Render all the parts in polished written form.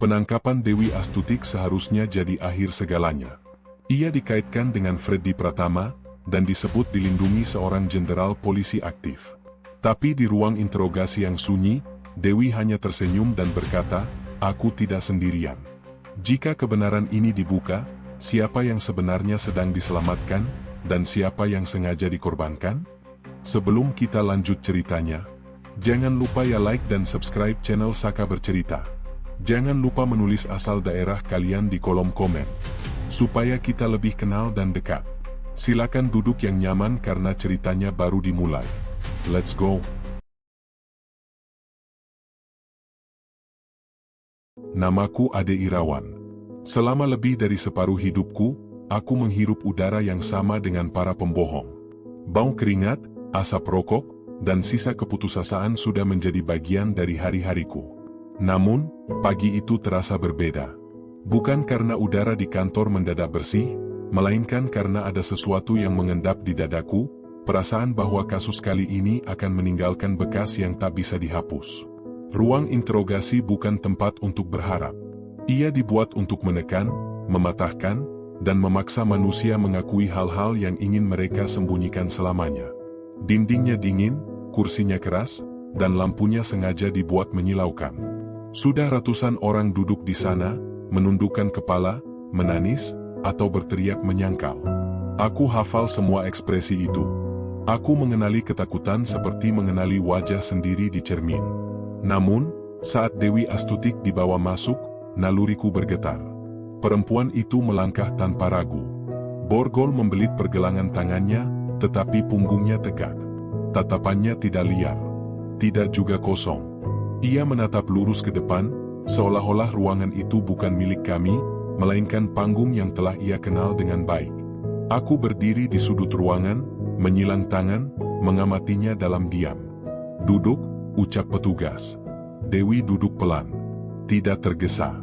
Penangkapan Dewi Astutik seharusnya jadi akhir segalanya. Ia dikaitkan dengan Freddy Pratama, dan disebut dilindungi seorang jenderal polisi aktif. Tapi di ruang interogasi yang sunyi, Dewi hanya tersenyum dan berkata, "Aku tidak sendirian." Jika kebenaran ini dibuka, siapa yang sebenarnya sedang diselamatkan, dan siapa yang sengaja dikorbankan? Sebelum kita lanjut ceritanya, jangan lupa ya like dan subscribe channel Saka Bercerita. Jangan lupa menulis asal daerah kalian di kolom komen, supaya kita lebih kenal dan dekat. Silakan duduk yang nyaman karena ceritanya baru dimulai. Let's go! Namaku Ade Irawan. Selama lebih dari separuh hidupku, aku menghirup udara yang sama dengan para pembohong. Bau keringat, asap rokok, dan sisa keputusasaan sudah menjadi bagian dari hari-hariku. Namun, pagi itu terasa berbeda. Bukan karena udara di kantor mendadak bersih, melainkan karena ada sesuatu yang mengendap di dadaku, perasaan bahwa kasus kali ini akan meninggalkan bekas yang tak bisa dihapus. Ruang interogasi bukan tempat untuk berharap. Ia dibuat untuk menekan, mematahkan, dan memaksa manusia mengakui hal-hal yang ingin mereka sembunyikan selamanya. Dindingnya dingin, kursinya keras, dan lampunya sengaja dibuat menyilaukan. Sudah ratusan orang duduk di sana, menundukkan kepala, menangis, atau berteriak menyangkal. Aku hafal semua ekspresi itu. Aku mengenali ketakutan seperti mengenali wajah sendiri di cermin. Namun, saat Dewi Astutik dibawa masuk, naluriku bergetar. Perempuan itu melangkah tanpa ragu. Borgol membelit pergelangan tangannya, tetapi punggungnya tegak. Tatapannya tidak liar, tidak juga kosong. Ia menatap lurus ke depan, seolah-olah ruangan itu bukan milik kami, melainkan panggung yang telah ia kenal dengan baik. Aku berdiri di sudut ruangan, menyilang tangan, mengamatinya dalam diam. "Duduk," ucap petugas. Dewi duduk pelan. Tidak tergesa,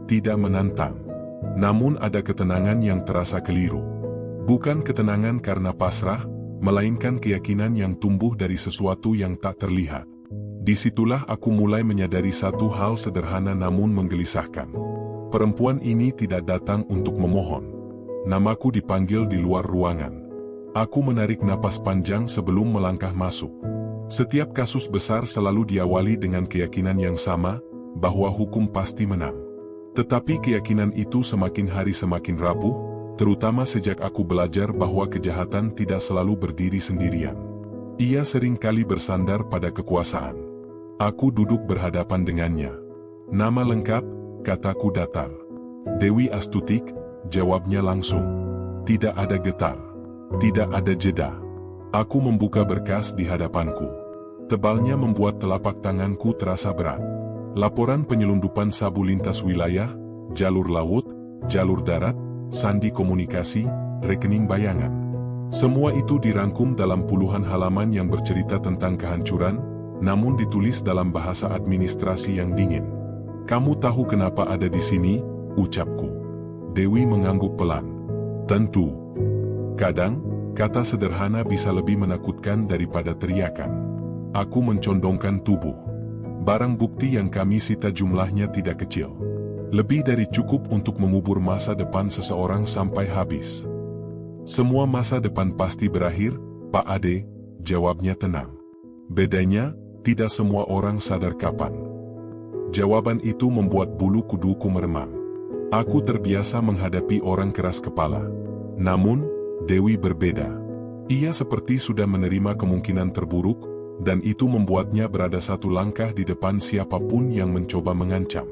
tidak menantang. Namun ada ketenangan yang terasa keliru. Bukan ketenangan karena pasrah, melainkan keyakinan yang tumbuh dari sesuatu yang tak terlihat. Disitulah aku mulai menyadari satu hal sederhana namun menggelisahkan. Perempuan ini tidak datang untuk memohon. Namaku dipanggil di luar ruangan. Aku menarik napas panjang sebelum melangkah masuk. Setiap kasus besar selalu diawali dengan keyakinan yang sama, bahwa hukum pasti menang. Tetapi keyakinan itu semakin hari semakin rapuh, terutama sejak aku belajar bahwa kejahatan tidak selalu berdiri sendirian. Ia seringkali bersandar pada kekuasaan. Aku duduk berhadapan dengannya. "Nama lengkap," kataku datar. "Dewi Astutik," jawabnya langsung. Tidak ada getar. Tidak ada jeda. Aku membuka berkas di hadapanku. Tebalnya membuat telapak tanganku terasa berat. Laporan penyelundupan sabu lintas wilayah, jalur laut, jalur darat, sandi komunikasi, rekening bayangan. Semua itu dirangkum dalam puluhan halaman yang bercerita tentang kehancuran, namun ditulis dalam bahasa administrasi yang dingin. "Kamu tahu kenapa ada di sini?" ucapku. Dewi mengangguk pelan. "Tentu. Kadang, kata sederhana bisa lebih menakutkan daripada teriakan." Aku mencondongkan tubuh. "Barang bukti yang kami sita jumlahnya tidak kecil. Lebih dari cukup untuk mengubur masa depan seseorang sampai habis." "Semua masa depan pasti berakhir, Pak Ade," jawabnya tenang. "Bedanya, tidak semua orang sadar kapan." Jawaban itu membuat bulu kuduku meremang. Aku terbiasa menghadapi orang keras kepala. Namun, Dewi berbeda. Ia seperti sudah menerima kemungkinan terburuk, dan itu membuatnya berada satu langkah di depan siapapun yang mencoba mengancam.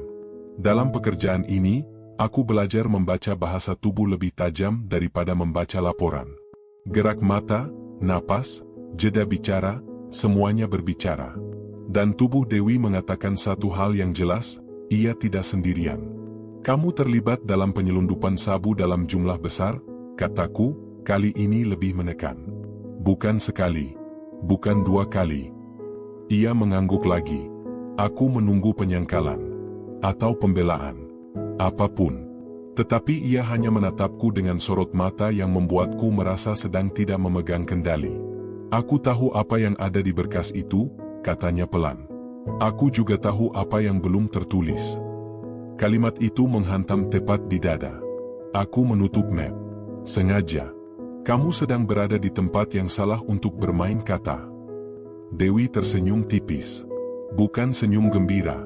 Dalam pekerjaan ini, aku belajar membaca bahasa tubuh lebih tajam daripada membaca laporan. Gerak mata, napas, jeda bicara, semuanya berbicara. Dan tubuh Dewi mengatakan satu hal yang jelas, ia tidak sendirian. "Kamu terlibat dalam penyelundupan sabu dalam jumlah besar," kataku, kali ini lebih menekan. "Bukan sekali. Bukan dua kali." Ia mengangguk lagi. Aku menunggu penyangkalan. Atau pembelaan. Apapun. Tetapi ia hanya menatapku dengan sorot mata yang membuatku merasa sedang tidak memegang kendali. "Aku tahu apa yang ada di berkas itu," katanya pelan. "Aku juga tahu apa yang belum tertulis. Kalimat itu menghantam tepat di dada. Aku menutup map. Sengaja. Kamu sedang berada di tempat yang salah untuk bermain kata. Dewi tersenyum tipis. Bukan senyum gembira,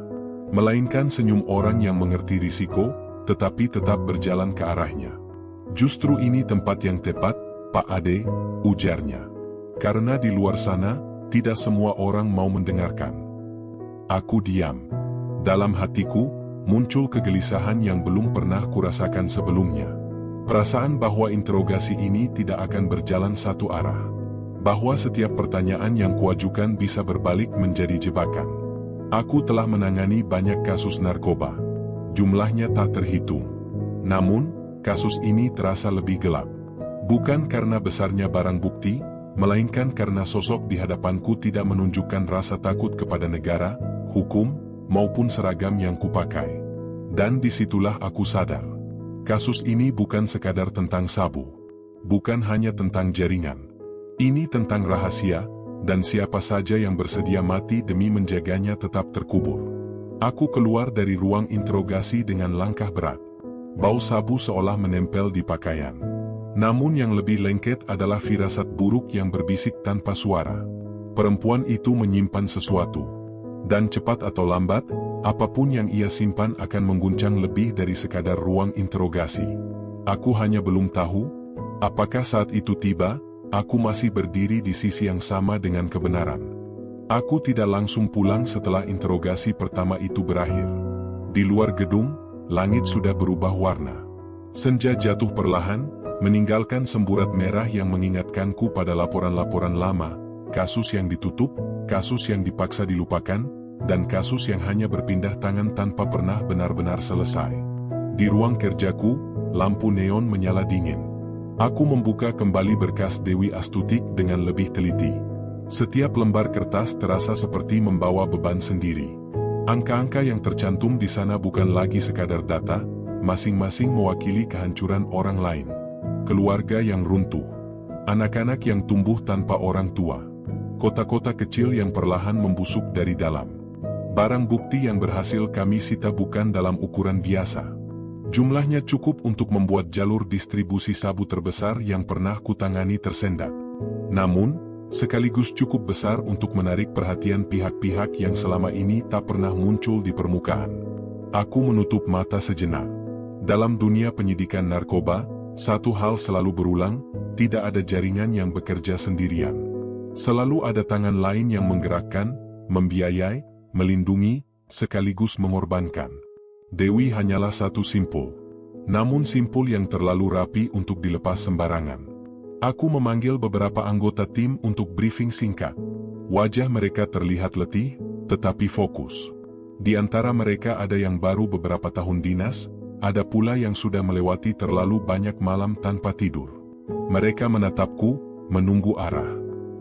melainkan senyum orang yang mengerti risiko, tetapi tetap berjalan ke arahnya. Justru ini tempat yang tepat, Pak Ade, ujarnya. Karena di luar sana, tidak semua orang mau mendengarkan. Aku diam. Dalam hatiku, muncul kegelisahan yang belum pernah kurasakan sebelumnya. Perasaan bahwa interogasi ini tidak akan berjalan satu arah. Bahwa setiap pertanyaan yang kuajukan bisa berbalik menjadi jebakan. Aku telah menangani banyak kasus narkoba. Jumlahnya tak terhitung. Namun, kasus ini terasa lebih gelap. Bukan karena besarnya barang bukti, melainkan karena sosok di hadapanku tidak menunjukkan rasa takut kepada negara, hukum, maupun seragam yang kupakai. Dan disitulah aku sadar. Kasus ini bukan sekadar tentang sabu. Bukan hanya tentang jaringan. Ini tentang rahasia, dan siapa saja yang bersedia mati demi menjaganya tetap terkubur. Aku keluar dari ruang interogasi dengan langkah berat. Bau sabu seolah menempel di pakaian. Namun yang lebih lengket adalah firasat buruk yang berbisik tanpa suara. Perempuan itu menyimpan sesuatu. Dan cepat atau lambat, apapun yang ia simpan akan mengguncang lebih dari sekadar ruang interogasi. Aku hanya belum tahu, apakah saat itu tiba, aku masih berdiri di sisi yang sama dengan kebenaran. Aku tidak langsung pulang setelah interogasi pertama itu berakhir. Di luar gedung, langit sudah berubah warna. Senja jatuh perlahan, meninggalkan semburat merah yang mengingatkanku pada laporan-laporan lama, kasus yang ditutup, kasus yang dipaksa dilupakan, dan kasus yang hanya berpindah tangan tanpa pernah benar-benar selesai. Di ruang kerjaku, lampu neon menyala dingin. Aku membuka kembali berkas Dewi Astutik dengan lebih teliti. Setiap lembar kertas terasa seperti membawa beban sendiri. Angka-angka yang tercantum di sana bukan lagi sekadar data, masing-masing mewakili kehancuran orang lain. Keluarga yang runtuh. Anak-anak yang tumbuh tanpa orang tua. Kota-kota kecil yang perlahan membusuk dari dalam. Barang bukti yang berhasil kami sita bukan dalam ukuran biasa. Jumlahnya cukup untuk membuat jalur distribusi sabu terbesar yang pernah kutangani tersendat. Namun, sekaligus cukup besar untuk menarik perhatian pihak-pihak yang selama ini tak pernah muncul di permukaan. Aku menutup mata sejenak. Dalam dunia penyidikan narkoba, satu hal selalu berulang, tidak ada jaringan yang bekerja sendirian. Selalu ada tangan lain yang menggerakkan, membiayai, melindungi, sekaligus mengorbankan. Dewi hanyalah satu simpul. Namun simpul yang terlalu rapi untuk dilepas sembarangan. Aku memanggil beberapa anggota tim untuk briefing singkat. Wajah mereka terlihat letih, tetapi fokus. Di antara mereka ada yang baru beberapa tahun dinas, ada pula yang sudah melewati terlalu banyak malam tanpa tidur. Mereka menatapku, menunggu arah.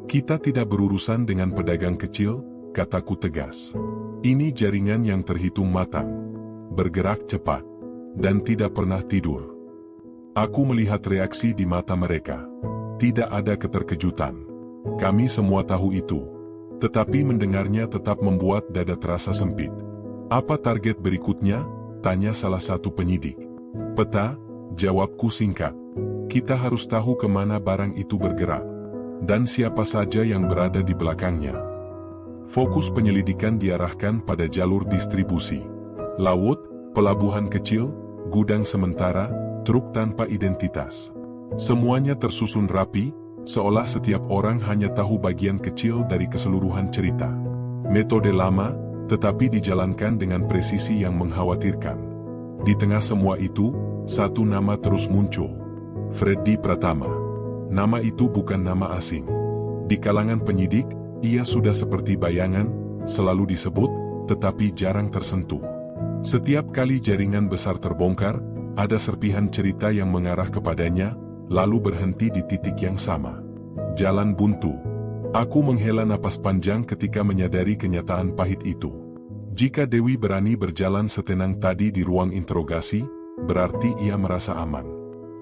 Kita tidak berurusan dengan pedagang kecil, kataku tegas. Ini jaringan yang terhitung matang. Bergerak cepat, dan tidak pernah tidur. Aku melihat reaksi di mata mereka. Tidak ada keterkejutan. Kami semua tahu itu. Tetapi mendengarnya tetap membuat dada terasa sempit. Apa target berikutnya? Tanya salah satu penyidik. Peta, jawabku singkat. Kita harus tahu kemana barang itu bergerak. Dan siapa saja yang berada di belakangnya. Fokus penyelidikan diarahkan pada jalur distribusi. Laut, pelabuhan kecil, gudang sementara, truk tanpa identitas. Semuanya tersusun rapi, seolah setiap orang hanya tahu bagian kecil dari keseluruhan cerita. Metode lama, tetapi dijalankan dengan presisi yang mengkhawatirkan. Di tengah semua itu, satu nama terus muncul. Freddy Pratama. Nama itu bukan nama asing. Di kalangan penyidik, ia sudah seperti bayangan, selalu disebut, tetapi jarang tersentuh. Setiap kali jaringan besar terbongkar, ada serpihan cerita yang mengarah kepadanya, lalu berhenti di titik yang sama. Jalan buntu. Aku menghela napas panjang ketika menyadari kenyataan pahit itu. Jika Dewi berani berjalan setenang tadi di ruang interogasi, berarti ia merasa aman.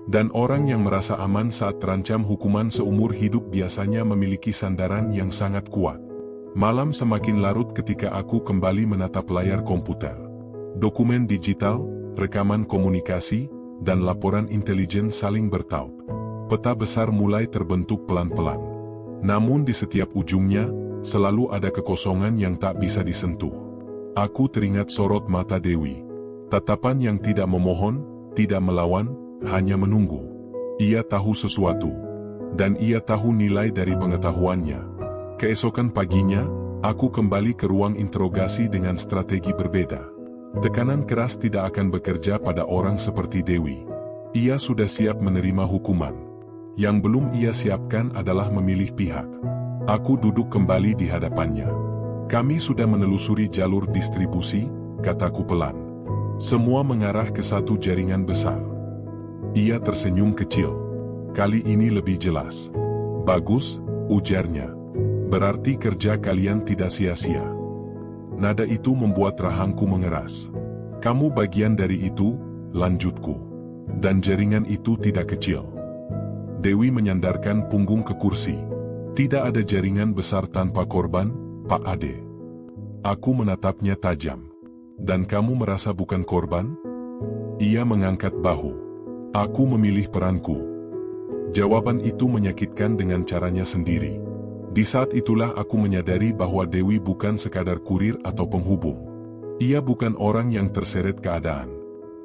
Dan orang yang merasa aman saat terancam hukuman seumur hidup biasanya memiliki sandaran yang sangat kuat. Malam semakin larut ketika aku kembali menatap layar komputer. Dokumen digital, rekaman komunikasi, dan laporan intelijen saling bertaut. Peta besar mulai terbentuk pelan-pelan. Namun di setiap ujungnya, selalu ada kekosongan yang tak bisa disentuh. Aku teringat sorot mata Dewi. Tatapan yang tidak memohon, tidak melawan, hanya menunggu. Ia tahu sesuatu. Dan ia tahu nilai dari pengetahuannya. Keesokan paginya, aku kembali ke ruang interogasi dengan strategi berbeda. Tekanan keras tidak akan bekerja pada orang seperti Dewi. Ia sudah siap menerima hukuman. Yang belum ia siapkan adalah memilih pihak. Aku duduk kembali di hadapannya. Kami sudah menelusuri jalur distribusi, kataku pelan. Semua mengarah ke satu jaringan besar. Ia tersenyum kecil. Kali ini lebih jelas. Bagus, ujarnya. Berarti kerja kalian tidak sia-sia. Nada itu membuat rahangku mengeras. Kamu bagian dari itu, lanjutku. Dan jaringan itu tidak kecil. Dewi menyandarkan punggung ke kursi. Tidak ada jaringan besar tanpa korban, Pak Ade. Aku menatapnya tajam. Dan kamu merasa bukan korban? Ia mengangkat bahu. Aku memilih peranku. Jawaban itu menyakitkan dengan caranya sendiri. Di saat itulah aku menyadari bahwa Dewi bukan sekadar kurir atau penghubung. Ia bukan orang yang terseret keadaan.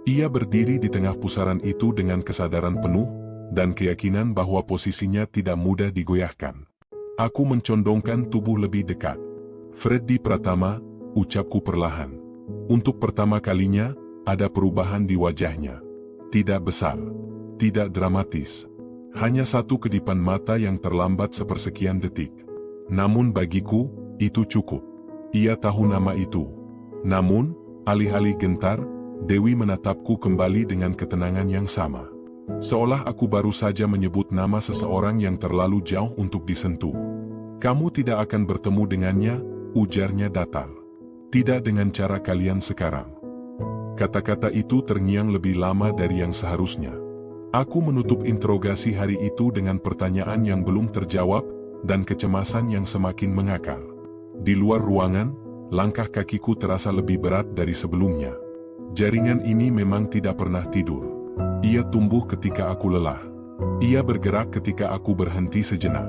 Ia berdiri di tengah pusaran itu dengan kesadaran penuh, dan keyakinan bahwa posisinya tidak mudah digoyahkan. Aku mencondongkan tubuh lebih dekat. Freddy Pratama, ucapku perlahan. Untuk pertama kalinya, ada perubahan di wajahnya. Tidak besar, tidak dramatis. Hanya satu kedipan mata yang terlambat sepersekian detik. Namun bagiku, itu cukup. Ia tahu nama itu. Namun, alih-alih gentar, Dewi menatapku kembali dengan ketenangan yang sama. Seolah aku baru saja menyebut nama seseorang yang terlalu jauh untuk disentuh. Kamu tidak akan bertemu dengannya, ujarnya datar. Tidak dengan cara kalian sekarang. Kata-kata itu terngiang lebih lama dari yang seharusnya. Aku menutup interogasi hari itu dengan pertanyaan yang belum terjawab, dan kecemasan yang semakin mengakar. Di luar ruangan, langkah kakiku terasa lebih berat dari sebelumnya. Jaringan ini memang tidak pernah tidur. Ia tumbuh ketika aku lelah. Ia bergerak ketika aku berhenti sejenak.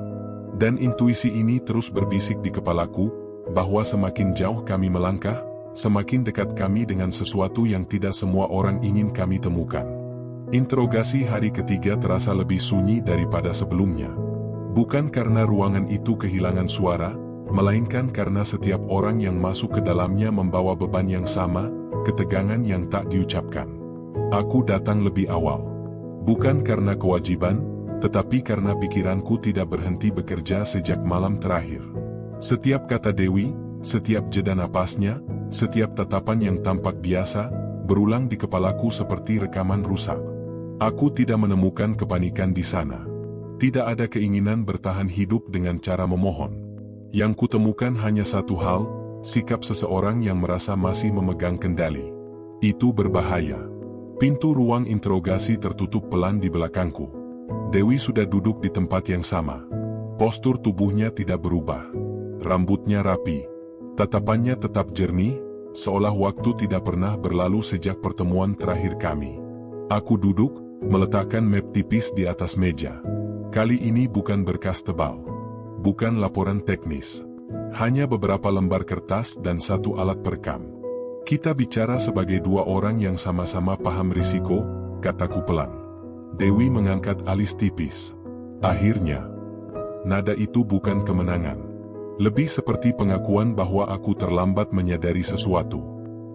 Dan intuisi ini terus berbisik di kepalaku, bahwa semakin jauh kami melangkah, semakin dekat kami dengan sesuatu yang tidak semua orang ingin kami temukan. Interogasi hari ketiga terasa lebih sunyi daripada sebelumnya. Bukan karena ruangan itu kehilangan suara, melainkan karena setiap orang yang masuk ke dalamnya membawa beban yang sama, ketegangan yang tak diucapkan. Aku datang lebih awal. Bukan karena kewajiban, tetapi karena pikiranku tidak berhenti bekerja sejak malam terakhir. Setiap kata Dewi, setiap jeda napasnya, setiap tatapan yang tampak biasa, berulang di kepalaku seperti rekaman rusak. Aku tidak menemukan kepanikan di sana. Tidak ada keinginan bertahan hidup dengan cara memohon. Yang kutemukan hanya satu hal, sikap seseorang yang merasa masih memegang kendali. Itu berbahaya. Pintu ruang interogasi tertutup pelan di belakangku. Dewi sudah duduk di tempat yang sama. Postur tubuhnya tidak berubah. Rambutnya rapi. Tatapannya tetap jernih, seolah waktu tidak pernah berlalu sejak pertemuan terakhir kami. Aku duduk, meletakkan map tipis di atas meja. Kali ini bukan berkas tebal. Bukan laporan teknis. Hanya beberapa lembar kertas dan satu alat perekam. Kita bicara sebagai dua orang yang sama-sama paham risiko, kataku pelan. Dewi mengangkat alis tipis. Akhirnya, nada itu bukan kemenangan. Lebih seperti pengakuan bahwa aku terlambat menyadari sesuatu.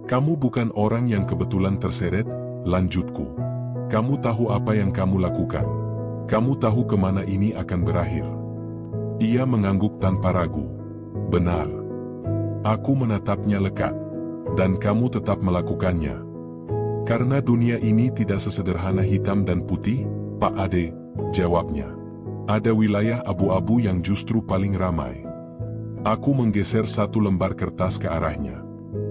Kamu bukan orang yang kebetulan terseret, lanjutku. Kamu tahu apa yang kamu lakukan. Kamu tahu kemana ini akan berakhir. Ia mengangguk tanpa ragu. Benar. Aku menatapnya lekat. Dan kamu tetap melakukannya. Karena dunia ini tidak sesederhana hitam dan putih, Pak Ade, jawabnya. Ada wilayah abu-abu yang justru paling ramai. Aku menggeser satu lembar kertas ke arahnya.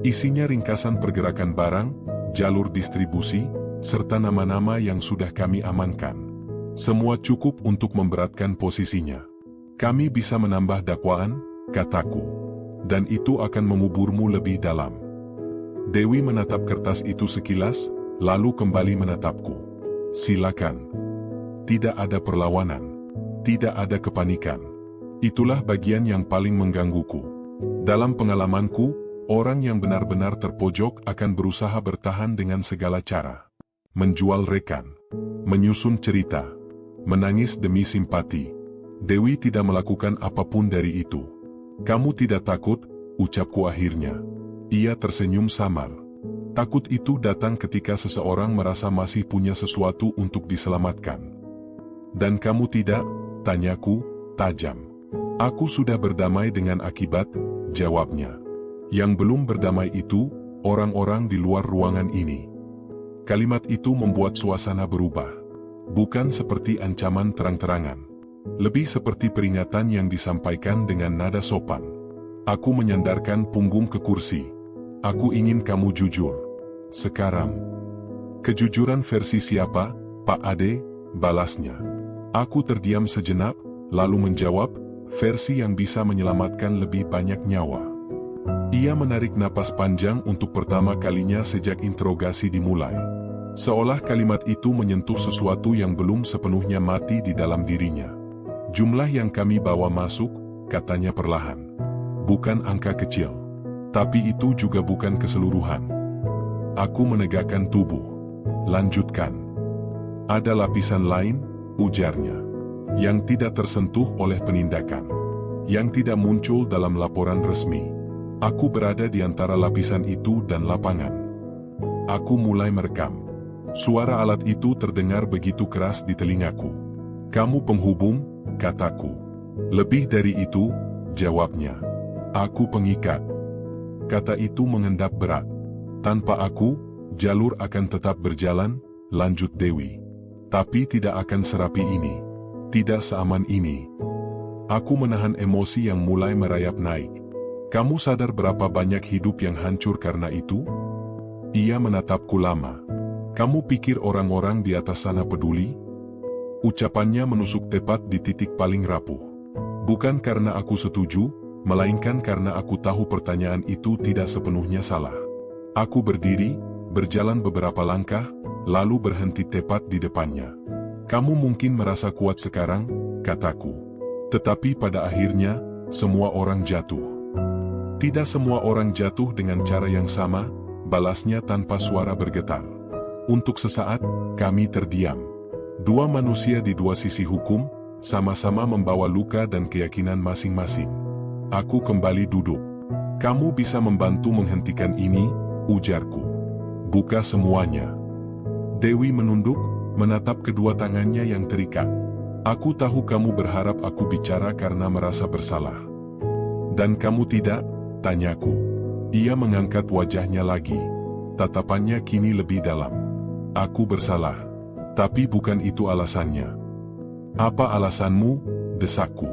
Isinya ringkasan pergerakan barang, jalur distribusi, serta nama-nama yang sudah kami amankan. Semua cukup untuk memberatkan posisinya. Kami bisa menambah dakwaan, kataku. Dan itu akan menguburmu lebih dalam. Dewi menatap kertas itu sekilas, lalu kembali menatapku. Silakan. Tidak ada perlawanan. Tidak ada kepanikan. Itulah bagian yang paling menggangguku. Dalam pengalamanku, orang yang benar-benar terpojok akan berusaha bertahan dengan segala cara. Menjual rekan. Menyusun cerita. Menangis demi simpati. Dewi tidak melakukan apapun dari itu. Kamu tidak takut, ucapku akhirnya. Ia tersenyum samar. Takut itu datang ketika seseorang merasa masih punya sesuatu untuk diselamatkan. Dan kamu tidak? Tanyaku, tajam. Aku sudah berdamai dengan akibat, jawabnya. Yang belum berdamai itu, orang-orang di luar ruangan ini. Kalimat itu membuat suasana berubah. Bukan seperti ancaman terang-terangan. Lebih seperti peringatan yang disampaikan dengan nada sopan. Aku menyandarkan punggung ke kursi. Aku ingin kamu jujur. Sekarang. Kejujuran versi siapa, Pak Ade? Balasnya. Aku terdiam sejenak, lalu menjawab, versi yang bisa menyelamatkan lebih banyak nyawa. Ia menarik napas panjang untuk pertama kalinya sejak interogasi dimulai. Seolah kalimat itu menyentuh sesuatu yang belum sepenuhnya mati di dalam dirinya. Jumlah yang kami bawa masuk, katanya perlahan. Bukan angka kecil. Tapi itu juga bukan keseluruhan. Aku menegakkan tubuh. Lanjutkan. Ada lapisan lain, ujarnya. Yang tidak tersentuh oleh penindakan. Yang tidak muncul dalam laporan resmi. Aku berada di antara lapisan itu dan lapangan. Aku mulai merekam. Suara alat itu terdengar begitu keras di telingaku. Kamu penghubung, kataku. Lebih dari itu, jawabnya. Aku pengikat. Kata itu mengendap berat. Tanpa aku, jalur akan tetap berjalan, lanjut Dewi. Tapi tidak akan serapi ini. Tidak seaman ini. Aku menahan emosi yang mulai merayap naik. Kamu sadar berapa banyak hidup yang hancur karena itu? Ia menatapku lama. Kamu pikir orang-orang di atas sana peduli? Ucapannya menusuk tepat di titik paling rapuh. Bukan karena aku setuju, melainkan karena aku tahu pertanyaan itu tidak sepenuhnya salah. Aku berdiri, berjalan beberapa langkah, lalu berhenti tepat di depannya. Kamu mungkin merasa kuat sekarang, kataku. Tetapi pada akhirnya, semua orang jatuh. Tidak semua orang jatuh dengan cara yang sama, balasnya tanpa suara bergetar. Untuk sesaat, kami terdiam. Dua manusia di dua sisi hukum, sama-sama membawa luka dan keyakinan masing-masing. Aku kembali duduk. Kamu bisa membantu menghentikan ini, ujarku. Buka semuanya. Dewi menunduk, menatap kedua tangannya yang terikat. Aku tahu kamu berharap aku bicara karena merasa bersalah. Dan kamu tidak? Tanyaku. Ia mengangkat wajahnya lagi. Tatapannya kini lebih dalam. Aku bersalah. Tapi bukan itu alasannya. Apa alasanmu? Desakku.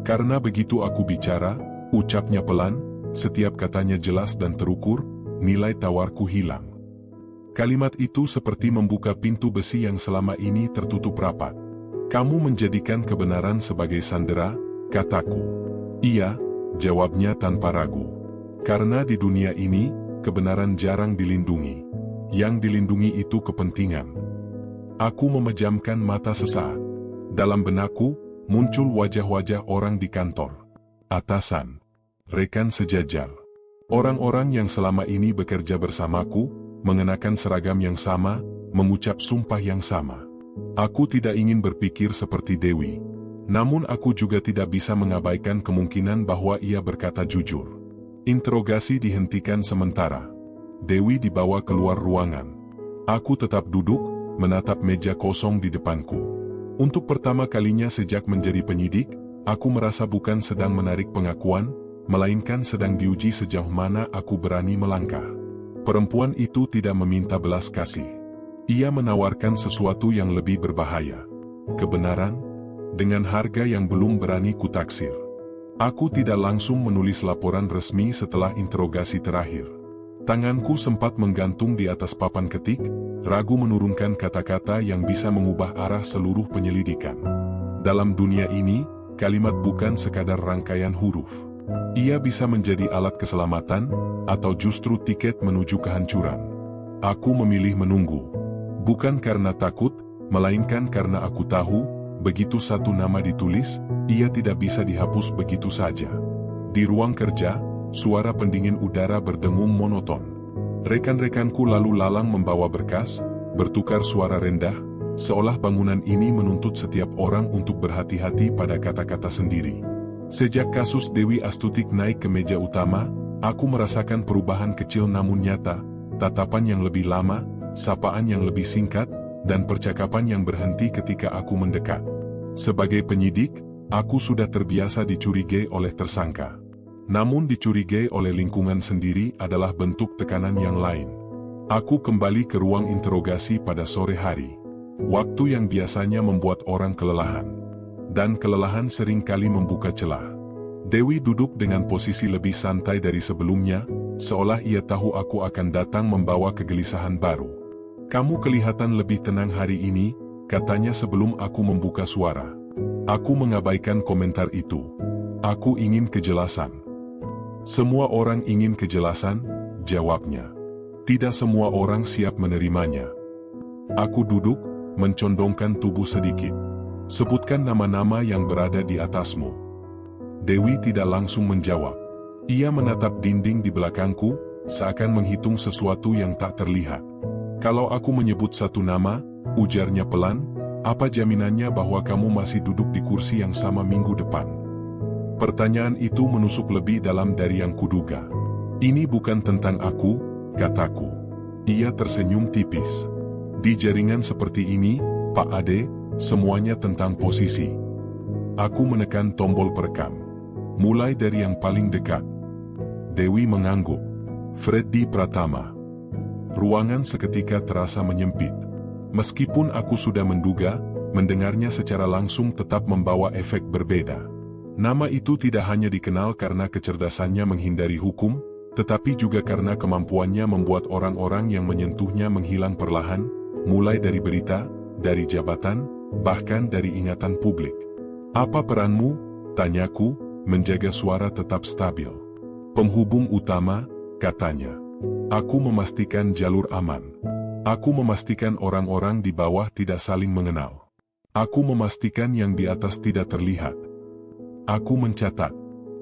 Karena begitu aku bicara, ucapnya pelan, setiap katanya jelas dan terukur, nilai tawarku hilang. Kalimat itu seperti membuka pintu besi yang selama ini tertutup rapat. Kamu menjadikan kebenaran sebagai sandera, kataku. Iya, jawabnya tanpa ragu. Karena di dunia ini, kebenaran jarang dilindungi. Yang dilindungi itu kepentingan. Aku memejamkan mata sesaat. Dalam benakku, muncul wajah-wajah orang di kantor. Atasan. Rekan sejajar. Orang-orang yang selama ini bekerja bersamaku, mengenakan seragam yang sama, mengucap sumpah yang sama. Aku tidak ingin berpikir seperti Dewi. Namun aku juga tidak bisa mengabaikan kemungkinan bahwa ia berkata jujur. Interogasi dihentikan sementara. Dewi dibawa keluar ruangan. Aku tetap duduk, menatap meja kosong di depanku. Untuk pertama kalinya sejak menjadi penyidik, aku merasa bukan sedang menarik pengakuan, melainkan sedang diuji sejauh mana aku berani melangkah. Perempuan itu tidak meminta belas kasih. Ia menawarkan sesuatu yang lebih berbahaya. Kebenaran, dengan harga yang belum berani kutaksir. Aku tidak langsung menulis laporan resmi setelah interogasi terakhir. Tanganku sempat menggantung di atas papan ketik, ragu menurunkan kata-kata yang bisa mengubah arah seluruh penyelidikan. Dalam dunia ini, kalimat bukan sekadar rangkaian huruf. Ia bisa menjadi alat keselamatan, atau justru tiket menuju kehancuran. Aku memilih menunggu. Bukan karena takut, melainkan karena aku tahu, begitu satu nama ditulis, ia tidak bisa dihapus begitu saja. Di ruang kerja, suara pendingin udara berdengung monoton. Rekan-rekanku lalu lalang membawa berkas, bertukar suara rendah, seolah bangunan ini menuntut setiap orang untuk berhati-hati pada kata-kata sendiri. Sejak kasus Dewi Astutik naik ke meja utama, aku merasakan perubahan kecil namun nyata, tatapan yang lebih lama, sapaan yang lebih singkat, dan percakapan yang berhenti ketika aku mendekat. Sebagai penyidik, aku sudah terbiasa dicurigai oleh tersangka. Namun dicurigai oleh lingkungan sendiri adalah bentuk tekanan yang lain. Aku kembali ke ruang interogasi pada sore hari. Waktu yang biasanya membuat orang kelelahan. Dan kelelahan seringkali membuka celah. Dewi duduk dengan posisi lebih santai dari sebelumnya, seolah ia tahu aku akan datang membawa kegelisahan baru. "Kamu kelihatan lebih tenang hari ini," katanya sebelum aku membuka suara. Aku mengabaikan komentar itu. Aku ingin kejelasan. "Semua orang ingin kejelasan," jawabnya. "Tidak semua orang siap menerimanya." Aku duduk, mencondongkan tubuh sedikit. "Sebutkan nama-nama yang berada di atasmu." Dewi tidak langsung menjawab. Ia menatap dinding di belakangku, seakan menghitung sesuatu yang tak terlihat. "Kalau aku menyebut satu nama," ujarnya pelan, "apa jaminannya bahwa kamu masih duduk di kursi yang sama minggu depan?" Pertanyaan itu menusuk lebih dalam dari yang kuduga. "Ini bukan tentang aku," kataku. Ia tersenyum tipis. "Di jaringan seperti ini, Pak Ade, semuanya tentang posisi." Aku menekan tombol perekam. Mulai dari yang paling dekat. Dewi mengangguk. "Freddy Pratama." Ruangan seketika terasa menyempit. Meskipun aku sudah menduga, mendengarnya secara langsung tetap membawa efek berbeda. Nama itu tidak hanya dikenal karena kecerdasannya menghindari hukum, tetapi juga karena kemampuannya membuat orang-orang yang menyentuhnya menghilang perlahan, mulai dari berita, dari jabatan, bahkan dari ingatan publik. "Apa peranmu?" tanyaku, menjaga suara tetap stabil. "Penghubung utama," katanya. "Aku memastikan jalur aman. Aku memastikan orang-orang di bawah tidak saling mengenal. Aku memastikan yang di atas tidak terlihat." Aku mencatat.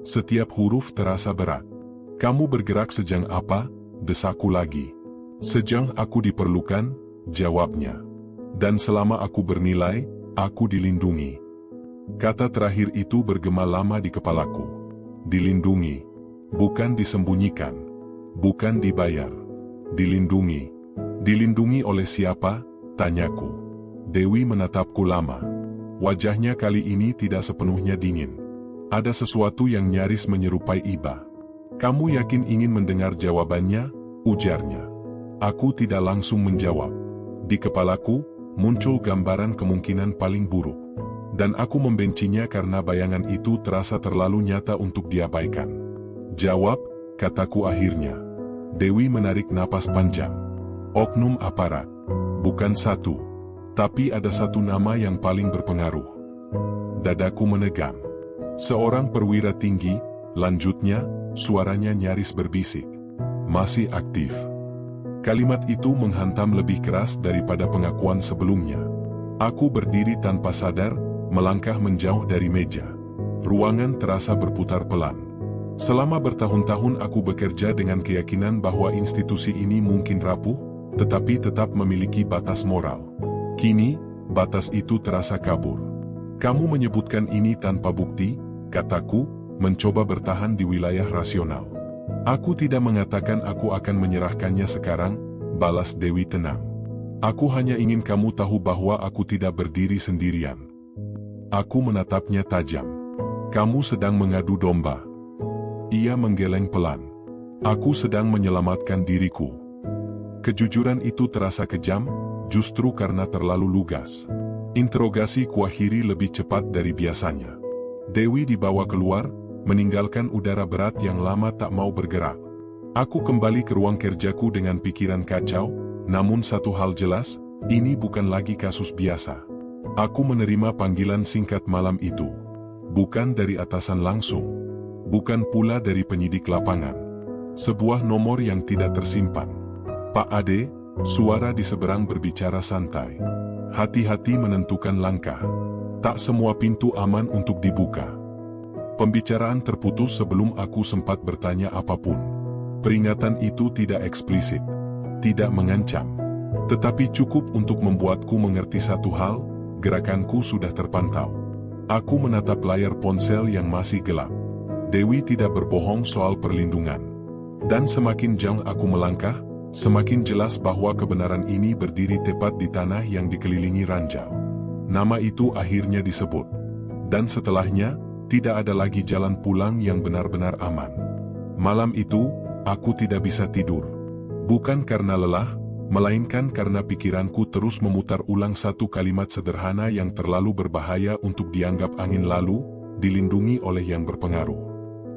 Setiap huruf terasa berat. "Kamu bergerak sejam apa?" desaku lagi. "Sejam aku diperlukan," jawabnya. "Dan selama aku bernilai, aku dilindungi." Kata terakhir itu bergema lama di kepalaku. Dilindungi. Bukan disembunyikan. Bukan dibayar. Dilindungi. "Dilindungi oleh siapa?" tanyaku. Dewi menatapku lama. Wajahnya kali ini tidak sepenuhnya dingin. Ada sesuatu yang nyaris menyerupai iba. "Kamu yakin ingin mendengar jawabannya?" ujarnya. Aku tidak langsung menjawab. Di kepalaku, muncul gambaran kemungkinan paling buruk. Dan aku membencinya karena bayangan itu terasa terlalu nyata untuk diabaikan. "Jawab," kataku akhirnya. Dewi menarik napas panjang. "Oknum aparat. Bukan satu. Tapi ada satu nama yang paling berpengaruh." Dadaku menegang. "Seorang perwira tinggi," lanjutnya, suaranya nyaris berbisik. "Masih aktif." Kalimat itu menghantam lebih keras daripada pengakuan sebelumnya. Aku berdiri tanpa sadar, melangkah menjauh dari meja. Ruangan terasa berputar pelan. Selama bertahun-tahun aku bekerja dengan keyakinan bahwa institusi ini mungkin rapuh, tetapi tetap memiliki batas moral. Kini, batas itu terasa kabur. "Kamu menyebutkan ini tanpa bukti," kataku, mencoba bertahan di wilayah rasional. "Aku tidak mengatakan aku akan menyerahkannya sekarang," balas Dewi tenang. "Aku hanya ingin kamu tahu bahwa aku tidak berdiri sendirian." Aku menatapnya tajam. "Kamu sedang mengadu domba." Ia menggeleng pelan. "Aku sedang menyelamatkan diriku." Kejujuran itu terasa kejam, justru karena terlalu lugas. Interogasi kuakhiri lebih cepat dari biasanya. Dewi dibawa keluar, meninggalkan udara berat yang lama tak mau bergerak. Aku kembali ke ruang kerjaku dengan pikiran kacau, namun satu hal jelas, ini bukan lagi kasus biasa. Aku menerima panggilan singkat malam itu. Bukan dari atasan langsung. bukan pula dari penyidik lapangan. Sebuah nomor yang tidak tersimpan. Pak Ade, suara di seberang berbicara santai. Hati-hati menentukan langkah. Tak semua pintu aman untuk dibuka. Pembicaraan terputus sebelum aku sempat bertanya apapun. Peringatan itu tidak eksplisit, tidak mengancam, tetapi cukup untuk membuatku mengerti satu hal, gerakanku sudah terpantau. Aku menatap layar ponsel yang masih gelap. Dewi tidak berbohong soal perlindungan. Dan semakin jauh aku melangkah, semakin jelas bahwa kebenaran ini berdiri tepat di tanah yang dikelilingi ranjau. Nama itu akhirnya disebut. Dan setelahnya, tidak ada lagi jalan pulang yang benar-benar aman. Malam itu, aku tidak bisa tidur. Bukan karena lelah, melainkan karena pikiranku terus memutar ulang satu kalimat sederhana yang terlalu berbahaya untuk dianggap angin lalu, dilindungi oleh yang berpengaruh.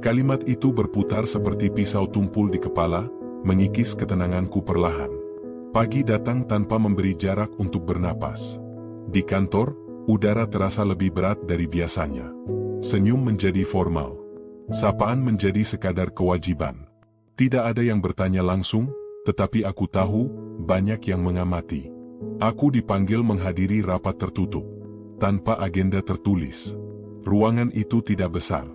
Kalimat itu berputar seperti pisau tumpul di kepala, mengikis ketenanganku perlahan. Pagi datang tanpa memberi jarak untuk bernapas. Di kantor, udara terasa lebih berat dari biasanya. Senyum menjadi formal. Sapaan menjadi sekadar kewajiban. Tidak ada yang bertanya langsung, tetapi aku tahu, banyak yang mengamati. Aku dipanggil menghadiri rapat tertutup. Tanpa agenda tertulis. Ruangan itu tidak besar.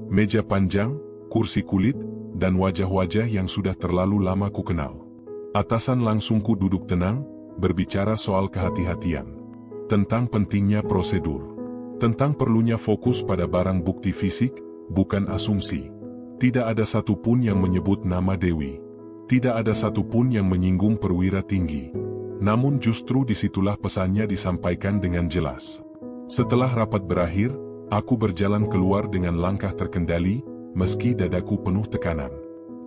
Meja panjang, kursi kulit, dan wajah-wajah yang sudah terlalu lama ku kenal. Atasan langsungku duduk tenang, berbicara soal kehati-hatian. Tentang pentingnya prosedur. Tentang perlunya fokus pada barang bukti fisik, bukan asumsi. Tidak ada satupun yang menyebut nama Dewi. Tidak ada satupun yang menyinggung perwira tinggi. Namun justru disitulah pesannya disampaikan dengan jelas. Setelah rapat berakhir, aku berjalan keluar dengan langkah terkendali, meski dadaku penuh tekanan.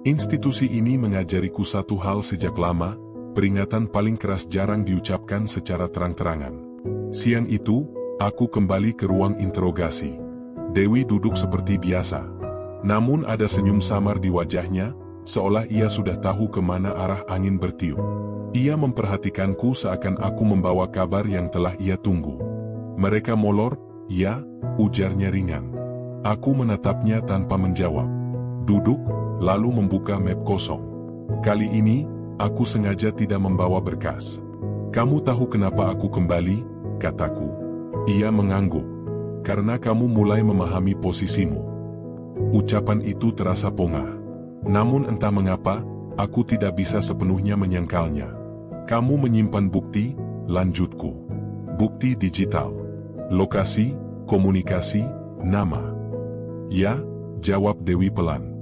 Institusi ini mengajariku satu hal sejak lama, peringatan paling keras jarang diucapkan secara terang-terangan. Siang itu, aku kembali ke ruang interogasi. Dewi duduk seperti biasa. Namun ada senyum samar di wajahnya, seolah ia sudah tahu kemana arah angin bertiup. Ia memperhatikanku seakan aku membawa kabar yang telah ia tunggu. Mereka molor, ya, ujarnya ringan. Aku menatapnya tanpa menjawab. Duduk, lalu membuka map kosong. Kali ini, aku sengaja tidak membawa berkas. Kamu tahu kenapa aku kembali, kataku. Ia mengangguk. Karena kamu mulai memahami posisimu. Ucapan itu terasa pongah. Namun entah mengapa, aku tidak bisa sepenuhnya menyangkalnya. Kamu menyimpan bukti, lanjutku. Bukti digital. Lokasi, komunikasi, nama. Ya, jawab Dewi pelan.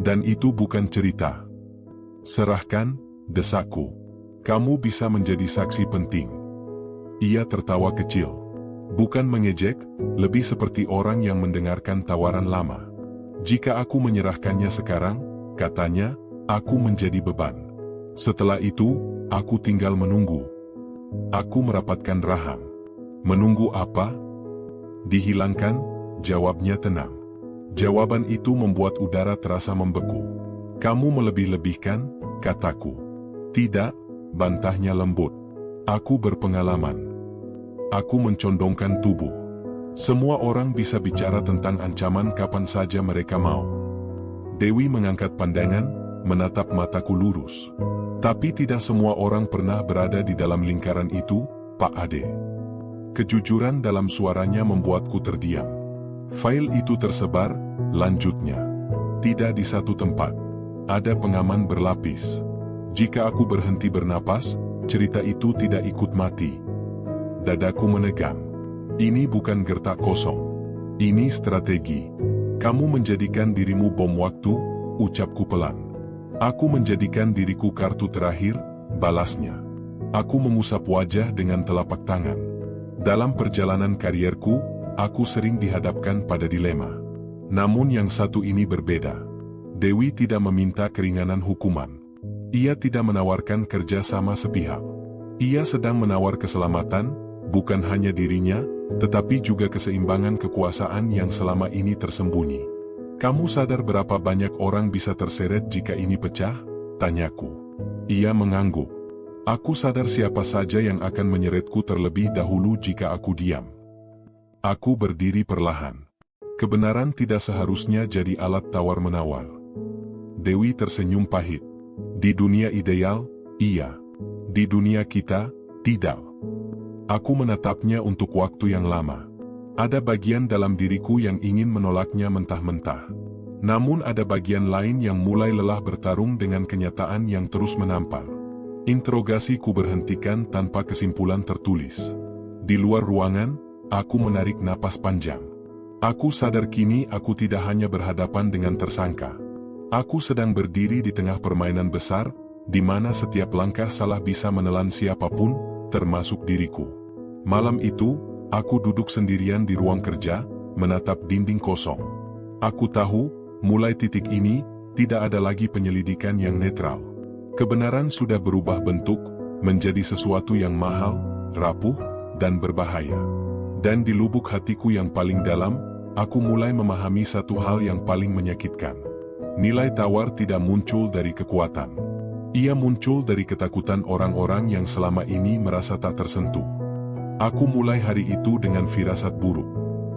Dan itu bukan cerita. Serahkan, desakku. Kamu bisa menjadi saksi penting. Ia tertawa kecil. Bukan mengejek, lebih seperti orang yang mendengarkan tawaran lama. Jika aku menyerahkannya sekarang, katanya, aku menjadi beban. Setelah itu, aku tinggal menunggu. Aku merapatkan rahang. Menunggu apa? Dihilangkan, jawabnya tenang. Jawaban itu membuat udara terasa membeku. Kamu melebih-lebihkan, kataku. Tidak, bantahnya lembut. Aku berpengalaman. Aku mencondongkan tubuh. Semua orang bisa bicara tentang ancaman kapan saja mereka mau. Dewi mengangkat pandangan, menatap mataku lurus. Tapi tidak semua orang pernah berada di dalam lingkaran itu, Pak Ade. Kejujuran dalam suaranya membuatku terdiam. File itu tersebar, lanjutnya. Tidak di satu tempat. Ada pengaman berlapis. Jika aku berhenti bernapas, cerita itu tidak ikut mati. Dadaku menegang. Ini bukan gertak kosong. Ini strategi. Kamu menjadikan dirimu bom waktu, ucapku pelan. Aku menjadikan diriku kartu terakhir, balasnya. Aku mengusap wajah dengan telapak tangan. Dalam perjalanan karierku, aku sering dihadapkan pada dilema. Namun yang satu ini berbeda. Dewi tidak meminta keringanan hukuman. Ia tidak menawarkan kerja sama sepihak. Ia sedang menawar keselamatan, bukan hanya dirinya, tetapi juga keseimbangan kekuasaan yang selama ini tersembunyi. Kamu sadar berapa banyak orang bisa terseret jika ini pecah? Tanyaku. Ia mengangguk. Aku sadar siapa saja yang akan menyeretku terlebih dahulu jika aku diam. Aku berdiri perlahan. Kebenaran tidak seharusnya jadi alat tawar-menawar. Dewi tersenyum pahit. Di dunia ideal, iya. Di dunia kita, tidak. Aku menatapnya untuk waktu yang lama. Ada bagian dalam diriku yang ingin menolaknya mentah-mentah. Namun ada bagian lain yang mulai lelah bertarung dengan kenyataan yang terus menampar. Interogasi ku berhentikan tanpa kesimpulan tertulis. Di luar ruangan, aku menarik napas panjang. Aku sadar kini aku tidak hanya berhadapan dengan tersangka. Aku sedang berdiri di tengah permainan besar, di mana setiap langkah salah bisa menelan siapapun, termasuk diriku. Malam itu, aku duduk sendirian di ruang kerja, menatap dinding kosong. Aku tahu, mulai titik ini, tidak ada lagi penyelidikan yang netral. Kebenaran sudah berubah bentuk, menjadi sesuatu yang mahal, rapuh, dan berbahaya. Dan di lubuk hatiku yang paling dalam, aku mulai memahami satu hal yang paling menyakitkan. Nilai tawar tidak muncul dari kekuatan. Ia muncul dari ketakutan orang-orang yang selama ini merasa tak tersentuh. Aku mulai hari itu dengan firasat buruk.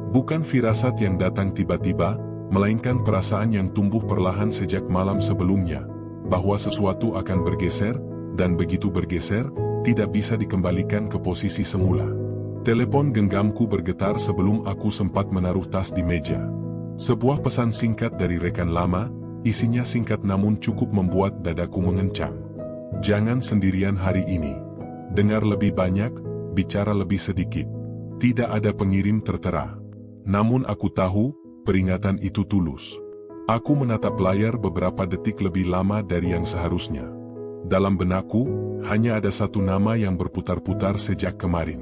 Bukan firasat yang datang tiba-tiba, melainkan perasaan yang tumbuh perlahan sejak malam sebelumnya, bahwa sesuatu akan bergeser, dan begitu bergeser, tidak bisa dikembalikan ke posisi semula. Telepon genggamku bergetar sebelum aku sempat menaruh tas di meja. Sebuah pesan singkat dari rekan lama, isinya singkat namun cukup membuat dadaku mengencang. Jangan sendirian hari ini. Dengar lebih banyak, bicara lebih sedikit. Tidak ada pengirim tertera. Namun aku tahu, peringatan itu tulus. Aku menatap layar beberapa detik lebih lama dari yang seharusnya. Dalam benakku, hanya ada satu nama yang berputar-putar sejak kemarin.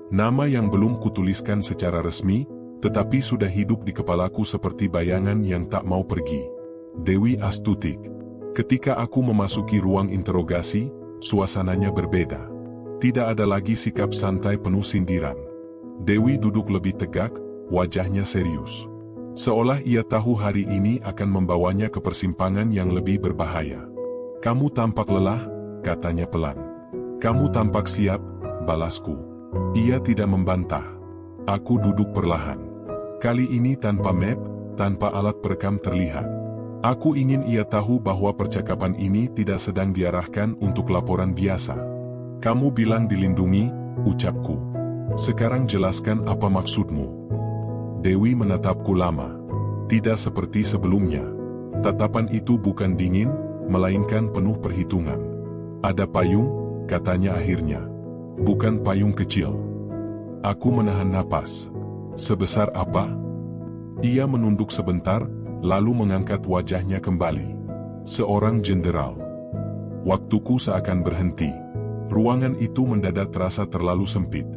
Nama yang belum kutuliskan secara resmi, tetapi sudah hidup di kepalaku seperti bayangan yang tak mau pergi. Dewi Astutik. Ketika aku memasuki ruang interogasi, suasananya berbeda. Tidak ada lagi sikap santai penuh sindiran. Dewi duduk lebih tegak, wajahnya serius. Seolah ia tahu hari ini akan membawanya ke persimpangan yang lebih berbahaya. Kamu tampak lelah, katanya pelan. Kamu tampak siap, balasku. Ia tidak membantah. Aku duduk perlahan. Kali ini tanpa map, tanpa alat perekam terlihat. Aku ingin ia tahu bahwa percakapan ini tidak sedang diarahkan untuk laporan biasa. Kamu bilang dilindungi, ucapku. Sekarang jelaskan apa maksudmu. Dewi menatapku lama. Tidak seperti sebelumnya. Tatapan itu bukan dingin, melainkan penuh perhitungan. Ada payung, katanya akhirnya. Bukan payung kecil. Aku menahan napas. Sebesar apa? Ia menunduk sebentar, lalu mengangkat wajahnya kembali. Seorang jenderal. Waktuku seakan berhenti. Ruangan itu mendadak terasa terlalu sempit.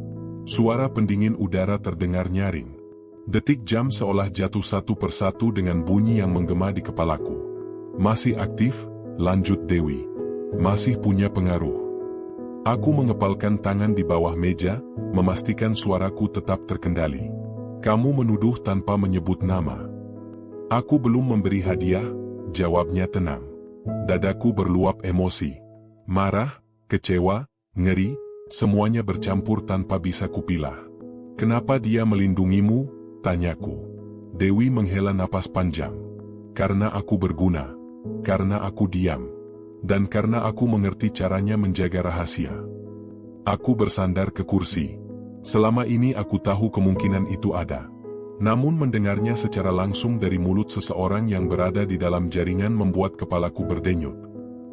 Suara pendingin udara terdengar nyaring. Detik jam seolah jatuh satu persatu dengan bunyi yang menggema di kepalaku. Masih aktif, lanjut Dewi. Masih punya pengaruh. Aku mengepalkan tangan di bawah meja, memastikan suaraku tetap terkendali. Kamu menuduh tanpa menyebut nama. Aku belum memberi hadiah, jawabnya tenang. Dadaku berluap emosi. Marah, kecewa, ngeri, semuanya bercampur tanpa bisa kupilah. Kenapa dia melindungimu? Tanyaku. Dewi menghela napas panjang. Karena aku berguna. Karena aku diam. Dan karena aku mengerti caranya menjaga rahasia. Aku bersandar ke kursi. Selama ini aku tahu kemungkinan itu ada. Namun mendengarnya secara langsung dari mulut seseorang yang berada di dalam jaringan membuat kepalaku berdenyut.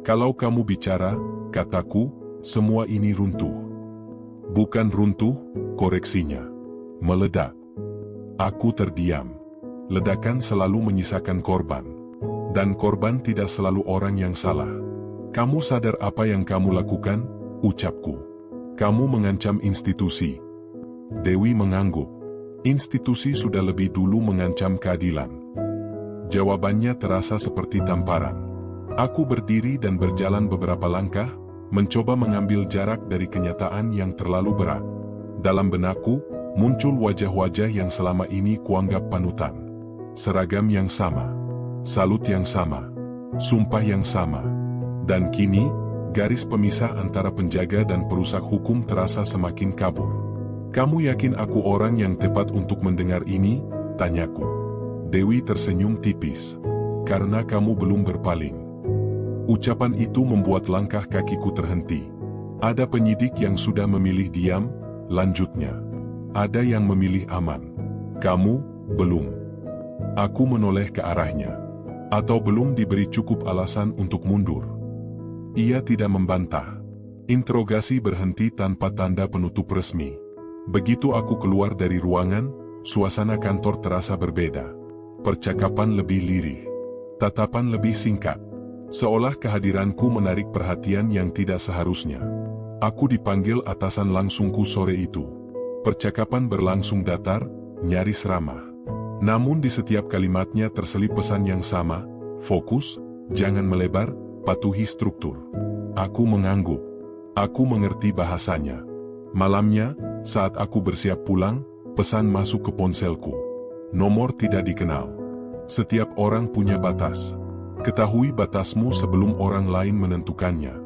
Kalau kamu bicara, kataku, semua ini runtuh. Bukan runtuh, koreksinya. Meledak. Aku terdiam. Ledakan selalu menyisakan korban. Dan korban tidak selalu orang yang salah. Kamu sadar apa yang kamu lakukan? Ucapku. Kamu mengancam institusi. Dewi mengangguk. Institusi sudah lebih dulu mengancam keadilan. Jawabannya terasa seperti tamparan. Aku berdiri dan berjalan beberapa langkah, mencoba mengambil jarak dari kenyataan yang terlalu berat. Dalam benakku, muncul wajah-wajah yang selama ini kuanggap panutan. Seragam yang sama. Salut yang sama. Sumpah yang sama. Dan kini, garis pemisah antara penjaga dan perusak hukum terasa semakin kabur. Kamu yakin aku orang yang tepat untuk mendengar ini? Tanyaku. Dewi tersenyum tipis. Karena kamu belum berpaling. Ucapan itu membuat langkah kakiku terhenti. Ada penyidik yang sudah memilih diam, lanjutnya. Ada yang memilih aman. Kamu, belum. Aku menoleh ke arahnya. Atau belum diberi cukup alasan untuk mundur. Ia tidak membantah. Interogasi berhenti tanpa tanda penutup resmi. Begitu aku keluar dari ruangan, suasana kantor terasa berbeda. Percakapan lebih lirih. Tatapan lebih singkat. Seolah kehadiranku menarik perhatian yang tidak seharusnya. Aku dipanggil atasan langsungku sore itu. Percakapan berlangsung datar, nyaris ramah. Namun di setiap kalimatnya terselip pesan yang sama, fokus, jangan melebar, patuhi struktur. Aku mengangguk. Aku mengerti bahasanya. Malamnya, saat aku bersiap pulang, pesan masuk ke ponselku. Nomor tidak dikenal. Setiap orang punya batas. Ketahui batasmu sebelum orang lain menentukannya.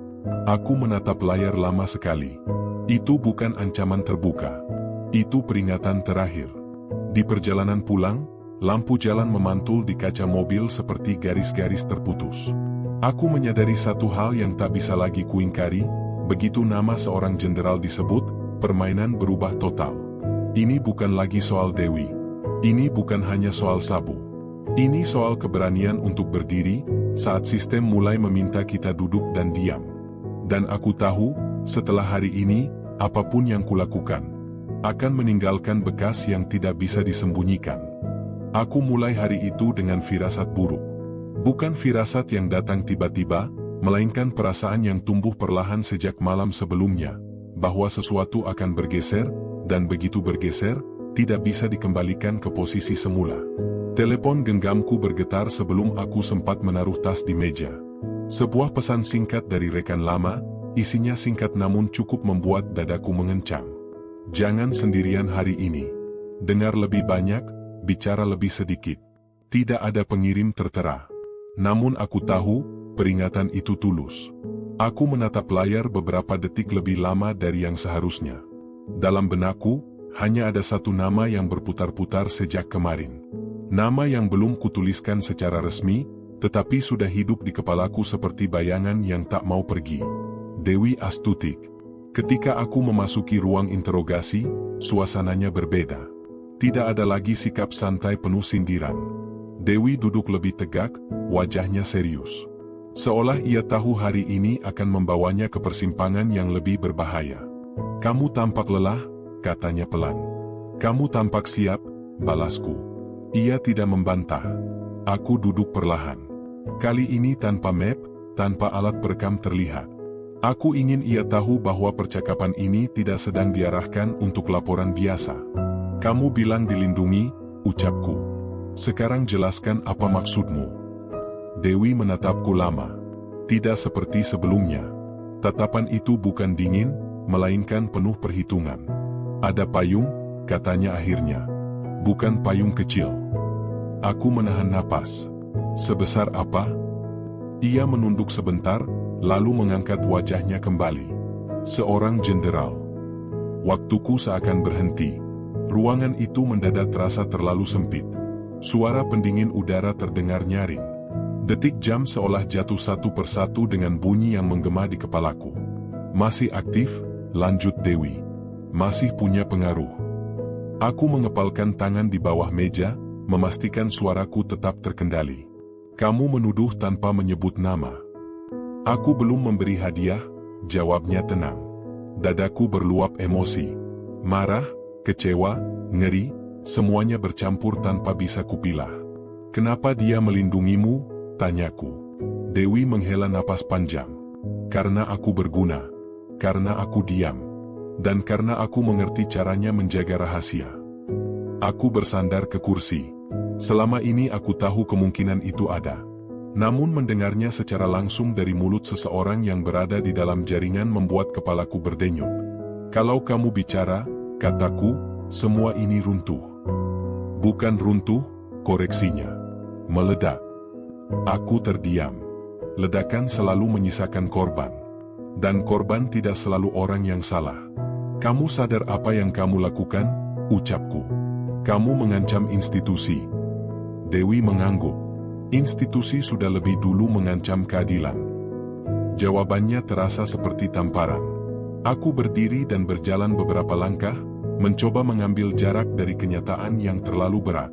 Aku menatap layar lama sekali. Itu bukan ancaman terbuka. Itu peringatan terakhir. Di perjalanan pulang, lampu jalan memantul di kaca mobil seperti garis-garis terputus. Aku menyadari satu hal yang tak bisa lagi kuingkari, begitu nama seorang jenderal disebut, permainan berubah total. Ini bukan lagi soal Dewi. Ini bukan hanya soal Sabu. Ini soal keberanian untuk berdiri, saat sistem mulai meminta kita duduk dan diam. Dan aku tahu, setelah hari ini, apapun yang kulakukan, akan meninggalkan bekas yang tidak bisa disembunyikan. Aku mulai hari itu dengan firasat buruk. Bukan firasat yang datang tiba-tiba, melainkan perasaan yang tumbuh perlahan sejak malam sebelumnya, bahwa sesuatu akan bergeser, dan begitu bergeser, tidak bisa dikembalikan ke posisi semula. Telepon genggamku bergetar sebelum aku sempat menaruh tas di meja. Sebuah pesan singkat dari rekan lama, isinya singkat namun cukup membuat dadaku mengencang. Jangan sendirian hari ini. Dengar lebih banyak, bicara lebih sedikit. Tidak ada pengirim tertera. Namun aku tahu, peringatan itu tulus. Aku menatap layar beberapa detik lebih lama dari yang seharusnya. Dalam benakku, hanya ada satu nama yang berputar-putar sejak kemarin. Nama yang belum kutuliskan secara resmi, tetapi sudah hidup di kepalaku seperti bayangan yang tak mau pergi. Dewi Astutik. Ketika aku memasuki ruang interogasi, suasananya berbeda. Tidak ada lagi sikap santai penuh sindiran. Dewi duduk lebih tegak, wajahnya serius. Seolah ia tahu hari ini akan membawanya ke persimpangan yang lebih berbahaya. Kamu tampak lelah, katanya pelan. Kamu tampak siap, balasku. Ia tidak membantah. Aku duduk perlahan. Kali ini tanpa map, tanpa alat perekam terlihat. Aku ingin ia tahu bahwa percakapan ini tidak sedang diarahkan untuk laporan biasa. Kamu bilang dilindungi, ucapku. Sekarang jelaskan apa maksudmu. Dewi menatapku lama. Tidak seperti sebelumnya. Tatapan itu bukan dingin, melainkan penuh perhitungan. Ada payung, katanya akhirnya. Bukan payung kecil. Aku menahan napas. Sebesar apa? Ia menunduk sebentar, lalu mengangkat wajahnya kembali. Seorang jenderal. Waktuku seakan berhenti. Ruangan itu mendadak terasa terlalu sempit. Suara pendingin udara terdengar nyaring. Detik jam seolah jatuh satu persatu dengan bunyi yang menggema di kepalaku. Masih aktif, lanjut Dewi. Masih punya pengaruh. Aku mengepalkan tangan di bawah meja, memastikan suaraku tetap terkendali. Kamu menuduh tanpa menyebut nama. Aku belum memberi hadiah, jawabnya tenang. Dadaku berluap emosi. Marah, kecewa, ngeri, semuanya bercampur tanpa bisa kupilah. Kenapa dia melindungimu? Tanyaku. Dewi menghela napas panjang. Karena aku berguna. Karena aku diam. Dan karena aku mengerti caranya menjaga rahasia. Aku bersandar ke kursi. Selama ini aku tahu kemungkinan itu ada. Namun mendengarnya secara langsung dari mulut seseorang yang berada di dalam jaringan membuat kepalaku berdenyut. Kalau kamu bicara, kataku, semua ini runtuh. Bukan runtuh, koreksinya. Meledak. Aku terdiam. Ledakan selalu menyisakan korban. Dan korban tidak selalu orang yang salah. Kamu sadar apa yang kamu lakukan? Ucapku. Kamu mengancam institusi. Dewi mengangguk. Institusi sudah lebih dulu mengancam keadilan. Jawabannya terasa seperti tamparan. Aku berdiri dan berjalan beberapa langkah, mencoba mengambil jarak dari kenyataan yang terlalu berat.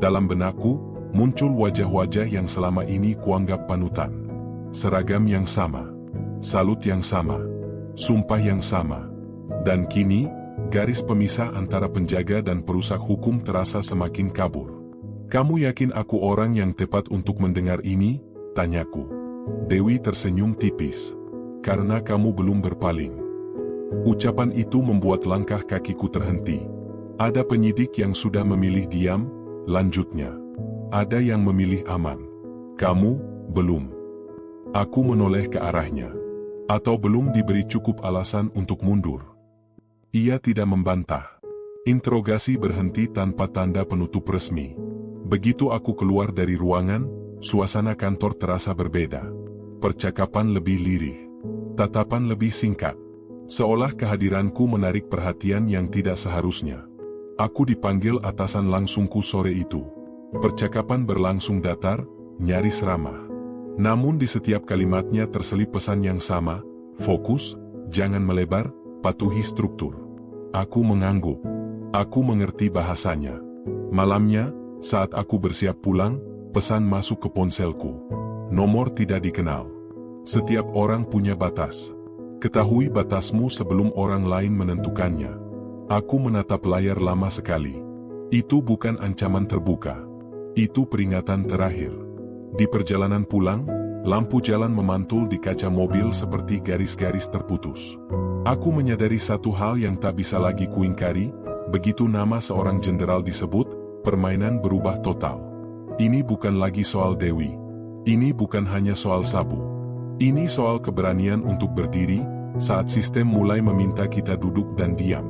Dalam benakku, muncul wajah-wajah yang selama ini kuanggap panutan. Seragam yang sama, salut yang sama, sumpah yang sama. Dan kini, garis pemisah antara penjaga dan perusak hukum terasa semakin kabur. "Kamu yakin aku orang yang tepat untuk mendengar ini?" tanyaku. Dewi tersenyum tipis. "Karena kamu belum berpaling." Ucapan itu membuat langkah kakiku terhenti. "Ada penyidik yang sudah memilih diam," lanjutnya. "Ada yang memilih aman. Kamu, belum." Aku menoleh ke arahnya. "Atau belum diberi cukup alasan untuk mundur?" Ia tidak membantah. Interogasi berhenti tanpa tanda penutup resmi. Begitu aku keluar dari ruangan, suasana kantor terasa berbeda. Percakapan lebih lirih. Tatapan lebih singkat. Seolah kehadiranku menarik perhatian yang tidak seharusnya. Aku dipanggil atasan langsungku sore itu. Percakapan berlangsung datar, nyaris ramah. Namun di setiap kalimatnya terselip pesan yang sama, fokus, jangan melebar, patuhi struktur. Aku mengangguk. Aku mengerti bahasanya. Malamnya, saat aku bersiap pulang, pesan masuk ke ponselku. Nomor tidak dikenal. Setiap orang punya batas. Ketahui batasmu sebelum orang lain menentukannya. Aku menatap layar lama sekali. Itu bukan ancaman terbuka. Itu peringatan terakhir. Di perjalanan pulang, lampu jalan memantul di kaca mobil seperti garis-garis terputus. Aku menyadari satu hal yang tak bisa lagi kuingkari, begitu nama seorang jenderal disebut, permainan berubah total. Ini bukan lagi soal Dewi. Ini bukan hanya soal Sabu. Ini soal keberanian untuk berdiri, saat sistem mulai meminta kita duduk dan diam.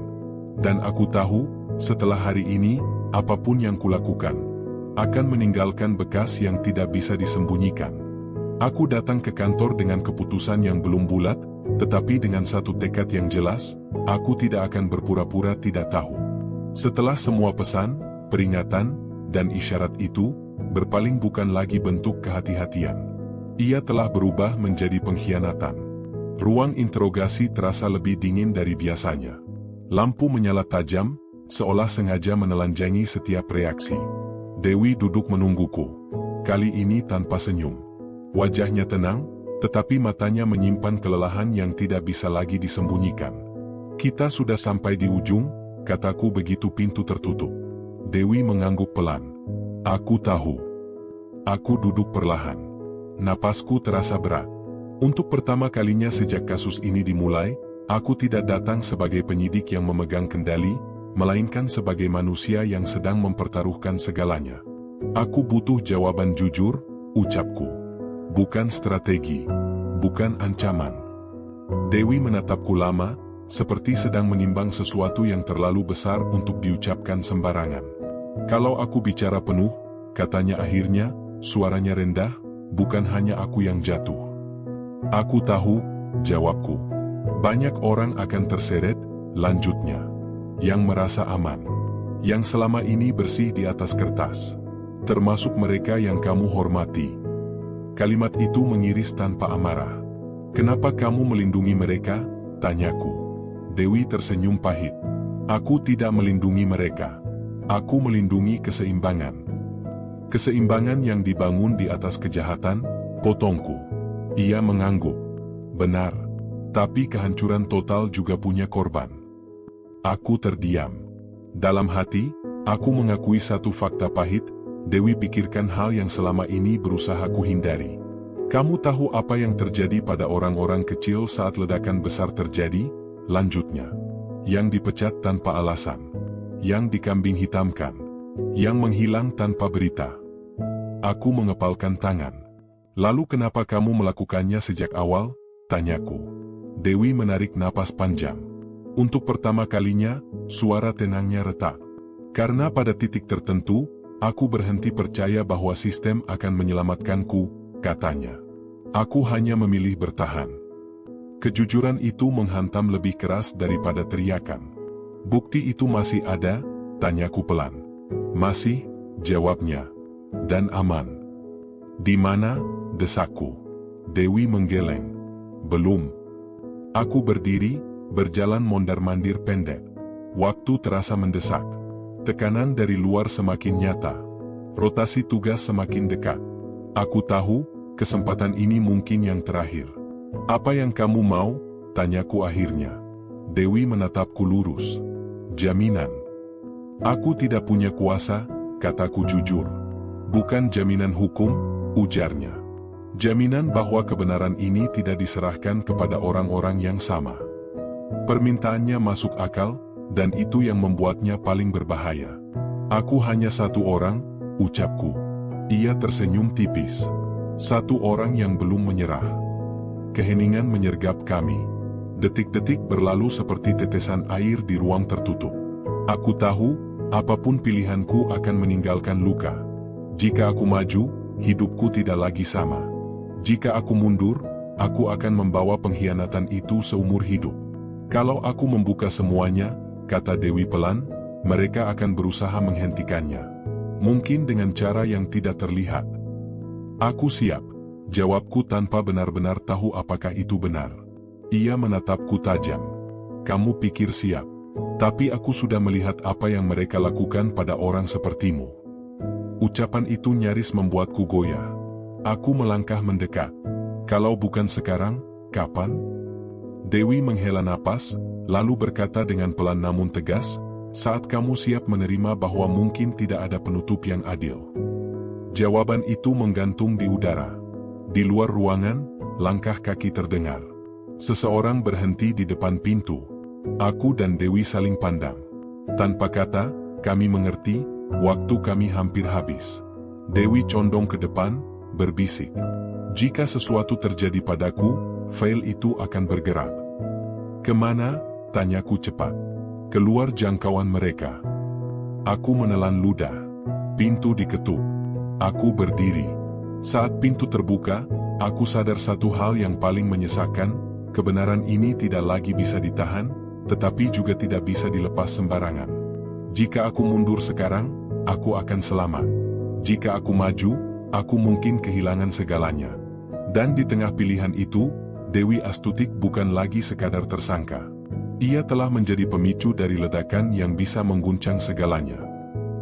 Dan aku tahu, setelah hari ini, apapun yang kulakukan, akan meninggalkan bekas yang tidak bisa disembunyikan. Aku datang ke kantor dengan keputusan yang belum bulat, tetapi dengan satu tekad yang jelas, aku tidak akan berpura-pura tidak tahu. Setelah semua pesan, peringatan, dan isyarat itu, berpaling bukan lagi bentuk kehati-hatian. Ia telah berubah menjadi pengkhianatan. Ruang interogasi terasa lebih dingin dari biasanya. Lampu menyala tajam, seolah sengaja menelanjangi setiap reaksi. Dewi duduk menungguku. Kali ini tanpa senyum. Wajahnya tenang, tetapi matanya menyimpan kelelahan yang tidak bisa lagi disembunyikan. "Kita sudah sampai di ujung," kataku begitu pintu tertutup. Dewi mengangguk pelan. "Aku tahu." Aku duduk perlahan. Napasku terasa berat. Untuk pertama kalinya sejak kasus ini dimulai, aku tidak datang sebagai penyidik yang memegang kendali, melainkan sebagai manusia yang sedang mempertaruhkan segalanya. "Aku butuh jawaban jujur," ucapku. "Bukan strategi, bukan ancaman." Dewi menatapku lama, seperti sedang menimbang sesuatu yang terlalu besar untuk diucapkan sembarangan. "Kalau aku bicara penuh," katanya akhirnya, suaranya rendah, "bukan hanya aku yang jatuh." "Aku tahu," jawabku. "Banyak orang akan terseret," lanjutnya. "Yang merasa aman. Yang selama ini bersih di atas kertas. Termasuk mereka yang kamu hormati." Kalimat itu mengiris tanpa amarah. "Kenapa kamu melindungi mereka?" tanyaku. Dewi tersenyum pahit. "Aku tidak melindungi mereka. Aku melindungi keseimbangan. Keseimbangan yang dibangun di atas kejahatan," potongku. Ia mengangguk. "Benar. Tapi kehancuran total juga punya korban." Aku terdiam. Dalam hati, aku mengakui satu fakta pahit. Dewi pikirkan hal yang selama ini berusaha kuhindari. "Kamu tahu apa yang terjadi pada orang-orang kecil saat ledakan besar terjadi?" lanjutnya. "Yang dipecat tanpa alasan. Yang dikambing hitamkan. Yang menghilang tanpa berita." Aku mengepalkan tangan. "Lalu kenapa kamu melakukannya sejak awal?" tanyaku. Dewi menarik napas panjang. Untuk pertama kalinya, suara tenangnya retak. "Karena pada titik tertentu, aku berhenti percaya bahwa sistem akan menyelamatkanku," katanya. "Aku hanya memilih bertahan." Kejujuran itu menghantam lebih keras daripada teriakan. "Bukti itu masih ada?" tanyaku pelan. "Masih," jawabnya. dan aman. Di mana? Desakku. Dewi menggeleng. Belum. Aku berdiri, berjalan mondar-mandir pendek. Waktu terasa mendesak. Tekanan dari luar semakin nyata. Rotasi tugas semakin dekat. Aku tahu, kesempatan ini mungkin yang terakhir. Apa yang kamu mau? Tanyaku akhirnya. Dewi menatapku lurus. Jaminan. Aku tidak punya kuasa, kataku jujur. Bukan jaminan hukum, ujarnya. Jaminan bahwa kebenaran ini tidak diserahkan kepada orang-orang yang sama. Permintaannya masuk akal, dan itu yang membuatnya paling berbahaya. Aku hanya satu orang, ucapku. Ia tersenyum tipis. Satu orang yang belum menyerah. Keheningan menyergap kami. Detik-detik berlalu seperti tetesan air di ruang tertutup. Aku tahu, apapun pilihanku akan meninggalkan luka. Jika aku maju, hidupku tidak lagi sama. Jika aku mundur, aku akan membawa pengkhianatan itu seumur hidup. Kalau aku membuka semuanya, kata Dewi pelan, mereka akan berusaha menghentikannya. Mungkin dengan cara yang tidak terlihat. Aku siap, jawabku tanpa benar-benar tahu apakah itu benar. Ia menatapku tajam. Kamu pikir siap, tapi aku sudah melihat apa yang mereka lakukan pada orang sepertimu. Ucapan itu nyaris membuatku goyah. Aku melangkah mendekat. Kalau bukan sekarang, kapan? Dewi menghela napas, lalu berkata dengan pelan namun tegas, saat kamu siap menerima bahwa mungkin tidak ada penutup yang adil. Jawaban itu menggantung di udara. Di luar ruangan, langkah kaki terdengar. Seseorang berhenti di depan pintu. Aku dan Dewi saling pandang. Tanpa kata, kami mengerti, waktu kami hampir habis. Dewi condong ke depan, berbisik. Jika sesuatu terjadi padaku, fail itu akan bergerak. Kemana? Tanyaku cepat. Keluar jangkauan mereka. Aku menelan ludah. Pintu diketuk. Aku berdiri. Saat pintu terbuka, aku sadar satu hal yang paling menyesakan, kebenaran ini tidak lagi bisa ditahan, tetapi juga tidak bisa dilepas sembarangan. Jika aku mundur sekarang, aku akan selamat. Jika aku maju, aku mungkin kehilangan segalanya. Dan di tengah pilihan itu, Dewi Astutik bukan lagi sekadar tersangka. Ia telah menjadi pemicu dari ledakan yang bisa mengguncang segalanya.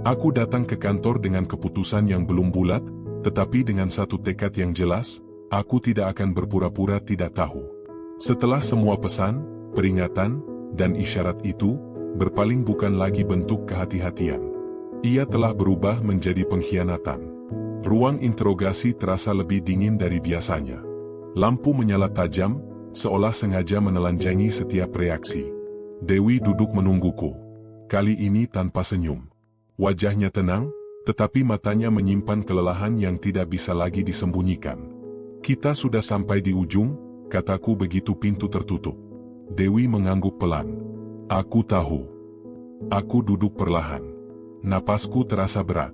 Aku datang ke kantor dengan keputusan yang belum bulat, tetapi dengan satu tekad yang jelas, aku tidak akan berpura-pura tidak tahu. Setelah semua pesan, peringatan, dan isyarat itu, berpaling bukan lagi bentuk kehati-hatian. Ia telah berubah menjadi pengkhianatan. Ruang interogasi terasa lebih dingin dari biasanya. Lampu menyala tajam, seolah sengaja menelanjangi setiap reaksi. Dewi duduk menungguku. Kali ini tanpa senyum. Wajahnya tenang, tetapi matanya menyimpan kelelahan yang tidak bisa lagi disembunyikan. Kita sudah sampai di ujung, kataku begitu pintu tertutup. Dewi mengangguk pelan. Aku tahu. Aku duduk perlahan. Napasku terasa berat.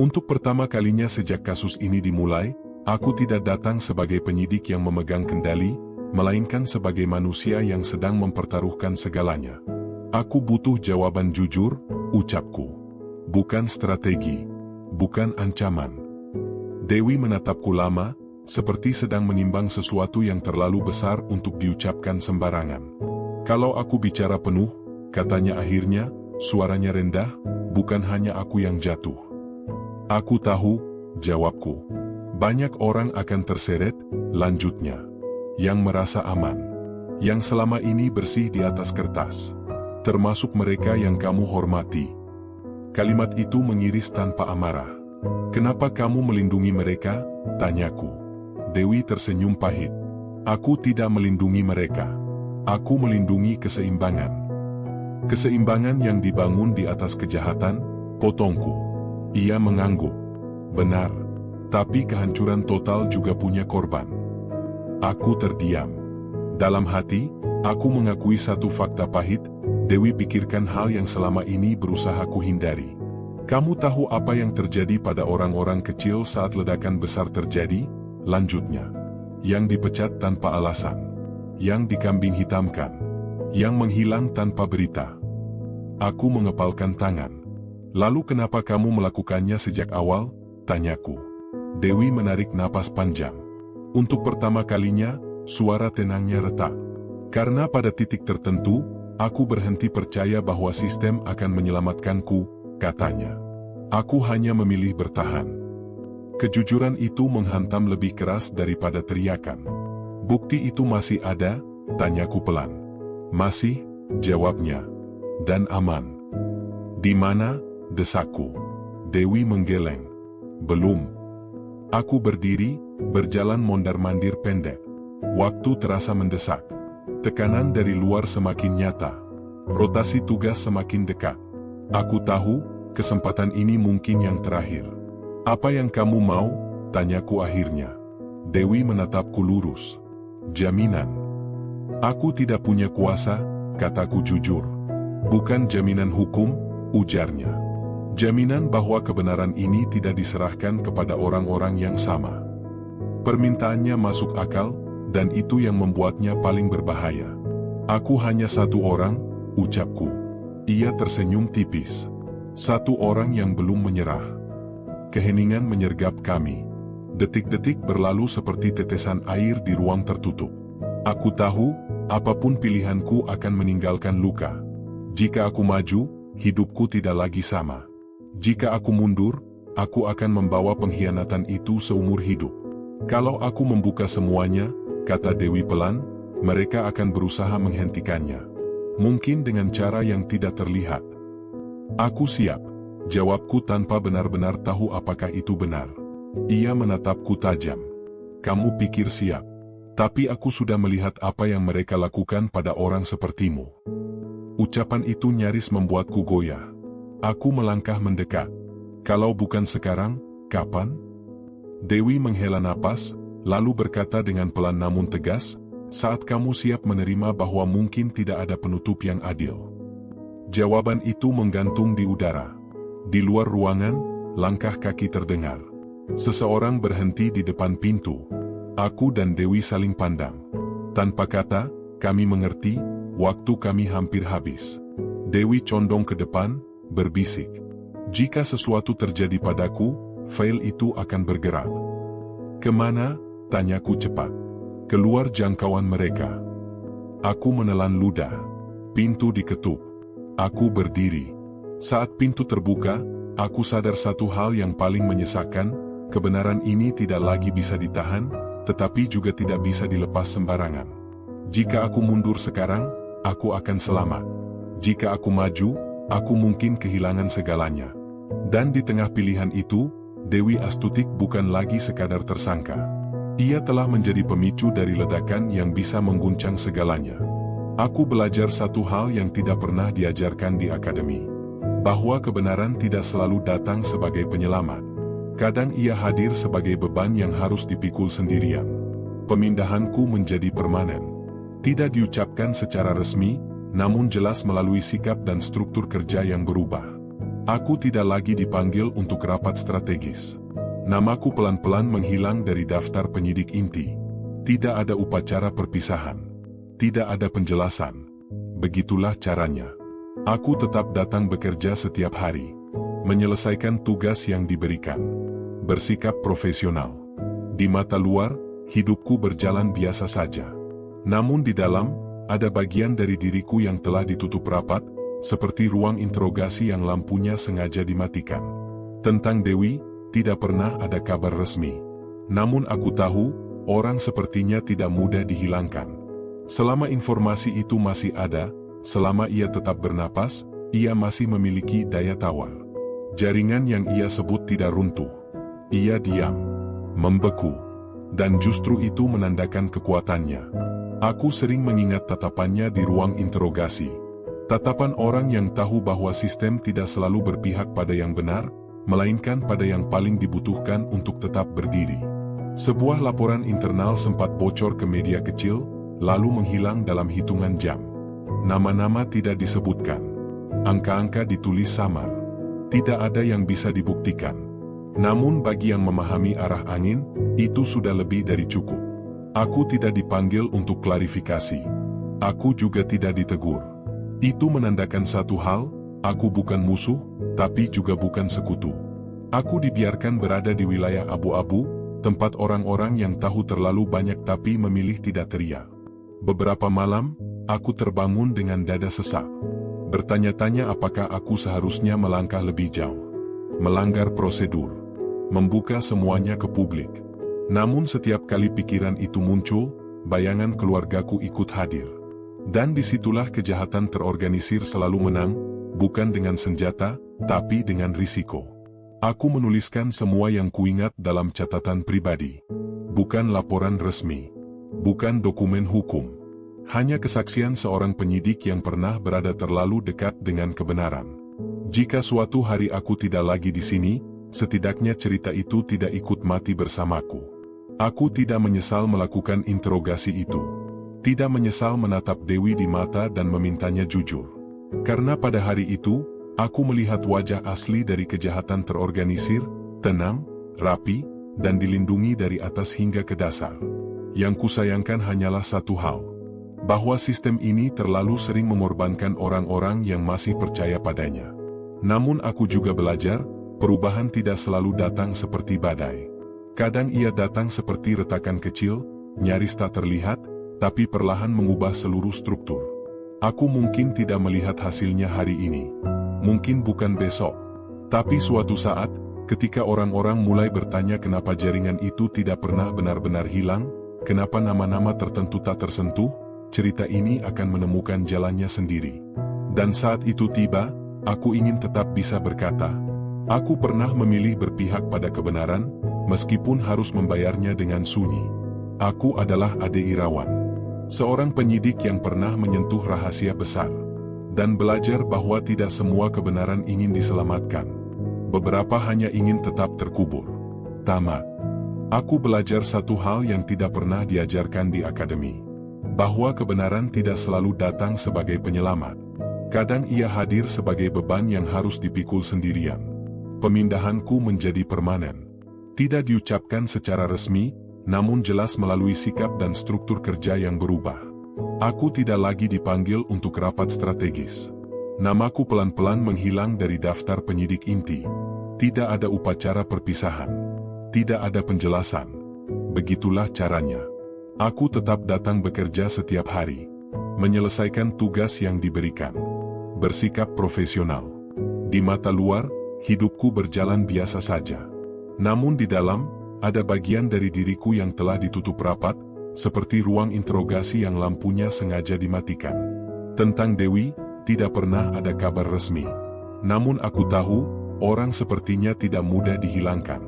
Untuk pertama kalinya sejak kasus ini dimulai, aku tidak datang sebagai penyidik yang memegang kendali, melainkan sebagai manusia yang sedang mempertaruhkan segalanya. Aku butuh jawaban jujur, ucapku. Bukan strategi. Bukan ancaman. Dewi menatapku lama, seperti sedang menimbang sesuatu yang terlalu besar untuk diucapkan sembarangan. Kalau aku bicara penuh, katanya akhirnya, suaranya rendah, bukan hanya aku yang jatuh. Aku tahu, jawabku. Banyak orang akan terseret, lanjutnya. Yang merasa aman. Yang selama ini bersih di atas kertas. Termasuk mereka yang kamu hormati. Kalimat itu mengiris tanpa amarah. Kenapa kamu melindungi mereka? Tanyaku. Dewi tersenyum pahit. Aku tidak melindungi mereka. Aku melindungi keseimbangan. Keseimbangan yang dibangun di atas kejahatan, potongku. Ia mengangguk. Benar. Tapi kehancuran total juga punya korban. Aku terdiam. Dalam hati, aku mengakui satu fakta pahit, Dewi pikirkan hal yang selama ini berusaha kuhindari. Kamu tahu apa yang terjadi pada orang-orang kecil saat ledakan besar terjadi? Lanjutnya. Yang dipecat tanpa alasan. Yang dikambing hitamkan. Yang menghilang tanpa berita. Aku mengepalkan tangan. Lalu kenapa kamu melakukannya sejak awal? Tanyaku. Dewi menarik napas panjang. Untuk pertama kalinya, suara tenangnya retak. Karena pada titik tertentu, aku berhenti percaya bahwa sistem akan menyelamatkanku, katanya. Aku hanya memilih bertahan. Kejujuran itu menghantam lebih keras daripada teriakan. Bukti itu masih ada? Tanyaku pelan. Masih, jawabnya. Dan aman. Di mana? Desakku. Dewi menggeleng. Belum. Aku berdiri, berjalan mondar-mandir pendek. Waktu terasa mendesak. Tekanan dari luar semakin nyata. Rotasi tugas semakin dekat. Aku tahu, kesempatan ini mungkin yang terakhir. Apa yang kamu mau? Tanyaku akhirnya. Dewi menatapku lurus. Jaminan. Aku tidak punya kuasa, kataku jujur. Bukan jaminan hukum, ujarnya. Jaminan bahwa kebenaran ini tidak diserahkan kepada orang-orang yang sama. Permintaannya masuk akal, dan itu yang membuatnya paling berbahaya. Aku hanya satu orang, ucapku. Ia tersenyum tipis. Satu orang yang belum menyerah. Keheningan menyergap kami. Detik-detik berlalu seperti tetesan air di ruang tertutup. Aku tahu, apapun pilihanku akan meninggalkan luka. Jika aku maju, hidupku tidak lagi sama. Jika aku mundur, aku akan membawa pengkhianatan itu seumur hidup. Kalau aku membuka semuanya, kata Dewi pelan, mereka akan berusaha menghentikannya. Mungkin dengan cara yang tidak terlihat. Aku siap, jawabku tanpa benar-benar tahu apakah itu benar. Ia menatapku tajam. Kamu pikir siap, tapi aku sudah melihat apa yang mereka lakukan pada orang sepertimu. Ucapan itu nyaris membuatku goyah. Aku melangkah mendekat. Kalau bukan sekarang, kapan? Dewi menghela napas, lalu berkata dengan pelan namun tegas, saat kamu siap menerima bahwa mungkin tidak ada penutup yang adil. Jawaban itu menggantung di udara. Di luar ruangan, langkah kaki terdengar. Seseorang berhenti di depan pintu. Aku dan Dewi saling pandang. Tanpa kata, kami mengerti, waktu kami hampir habis. Dewi condong ke depan, berbisik. Jika sesuatu terjadi padaku, fail itu akan bergerak. Kemana? Tanyaku cepat. Keluar jangkauan mereka. Aku menelan ludah. Pintu diketuk. Aku berdiri. Saat pintu terbuka, aku sadar satu hal yang paling menyesakan, kebenaran ini tidak lagi bisa ditahan, tetapi juga tidak bisa dilepas sembarangan. Jika aku mundur sekarang, aku akan selamat. Jika aku maju, aku mungkin kehilangan segalanya. Dan di tengah pilihan itu, Dewi Astutik bukan lagi sekadar tersangka. Ia telah menjadi pemicu dari ledakan yang bisa mengguncang segalanya. Aku belajar satu hal yang tidak pernah diajarkan di akademi. Bahwa kebenaran tidak selalu datang sebagai penyelamat. Kadang ia hadir sebagai beban yang harus dipikul sendirian. Pemindahanku menjadi permanen. Tidak diucapkan secara resmi, namun jelas melalui sikap dan struktur kerja yang berubah. Aku tidak lagi dipanggil untuk rapat strategis. Namaku pelan-pelan menghilang dari daftar penyidik inti. Tidak ada upacara perpisahan. Tidak ada penjelasan. Begitulah caranya. Aku tetap datang bekerja setiap hari. Menyelesaikan tugas yang diberikan. Bersikap profesional. Di mata luar, hidupku berjalan biasa saja. Namun di dalam, ada bagian dari diriku yang telah ditutup rapat, seperti ruang interogasi yang lampunya sengaja dimatikan. Tentang Dewi, tidak pernah ada kabar resmi. Namun aku tahu, orang sepertinya tidak mudah dihilangkan. Selama informasi itu masih ada, selama ia tetap bernapas, ia masih memiliki daya tawar. Jaringan yang ia sebut tidak runtuh. Ia diam, membeku, dan justru itu menandakan kekuatannya. Aku sering mengingat tatapannya di ruang interogasi. Tatapan orang yang tahu bahwa sistem tidak selalu berpihak pada yang benar, melainkan pada yang paling dibutuhkan untuk tetap berdiri. Sebuah laporan internal sempat bocor ke media kecil, lalu menghilang dalam hitungan jam. Nama-nama tidak disebutkan. Angka-angka ditulis samar. Tidak ada yang bisa dibuktikan. Namun bagi yang memahami arah angin, itu sudah lebih dari cukup. Aku tidak dipanggil untuk klarifikasi. Aku juga tidak ditegur. Itu menandakan satu hal, aku bukan musuh, tapi juga bukan sekutu. Aku dibiarkan berada di wilayah abu-abu, tempat orang-orang yang tahu terlalu banyak tapi memilih tidak teriak. Beberapa malam, aku terbangun dengan dada sesak. Bertanya-tanya apakah aku seharusnya melangkah lebih jauh. Melanggar prosedur. Membuka semuanya ke publik. Namun setiap kali pikiran itu muncul, bayangan keluargaku ikut hadir. Dan disitulah kejahatan terorganisir selalu menang, bukan dengan senjata, tapi dengan risiko. Aku menuliskan semua yang kuingat dalam catatan pribadi. Bukan laporan resmi. Bukan dokumen hukum. Hanya kesaksian seorang penyidik yang pernah berada terlalu dekat dengan kebenaran. Jika suatu hari aku tidak lagi di sini, setidaknya cerita itu tidak ikut mati bersamaku. Aku tidak menyesal melakukan interogasi itu. Tidak menyesal menatap Dewi di mata dan memintanya jujur. Karena pada hari itu, aku melihat wajah asli dari kejahatan terorganisir, tenang, rapi, dan dilindungi dari atas hingga ke dasar. Yang kusayangkan hanyalah satu hal. Bahwa sistem ini terlalu sering mengorbankan orang-orang yang masih percaya padanya. Namun aku juga belajar, perubahan tidak selalu datang seperti badai. Kadang ia datang seperti retakan kecil, nyaris tak terlihat, tapi perlahan mengubah seluruh struktur. Aku mungkin tidak melihat hasilnya hari ini. Mungkin bukan besok. Tapi suatu saat, ketika orang-orang mulai bertanya kenapa jaringan itu tidak pernah benar-benar hilang, kenapa nama-nama tertentu tak tersentuh, cerita ini akan menemukan jalannya sendiri. Dan saat itu tiba, aku ingin tetap bisa berkata, aku pernah memilih berpihak pada kebenaran, meskipun harus membayarnya dengan sunyi. Aku adalah Ade Irawan. Seorang penyidik yang pernah menyentuh rahasia besar. Dan belajar bahwa tidak semua kebenaran ingin diselamatkan. Beberapa hanya ingin tetap terkubur. Tamat. Aku belajar satu hal yang tidak pernah diajarkan di akademi. Bahwa kebenaran tidak selalu datang sebagai penyelamat. Kadang ia hadir sebagai beban yang harus dipikul sendirian. Pemindahanku menjadi permanen. Tidak diucapkan secara resmi, namun jelas melalui sikap dan struktur kerja yang berubah. Aku tidak lagi dipanggil untuk rapat strategis. Namaku pelan-pelan menghilang dari daftar penyidik inti. Tidak ada upacara perpisahan. Tidak ada penjelasan. Begitulah caranya. Aku tetap datang bekerja setiap hari. Menyelesaikan tugas yang diberikan. Bersikap profesional. Di mata luar, hidupku berjalan biasa saja. Namun di dalam, ada bagian dari diriku yang telah ditutup rapat, seperti ruang interogasi yang lampunya sengaja dimatikan. Tentang Dewi, tidak pernah ada kabar resmi. Namun aku tahu, orang sepertinya tidak mudah dihilangkan.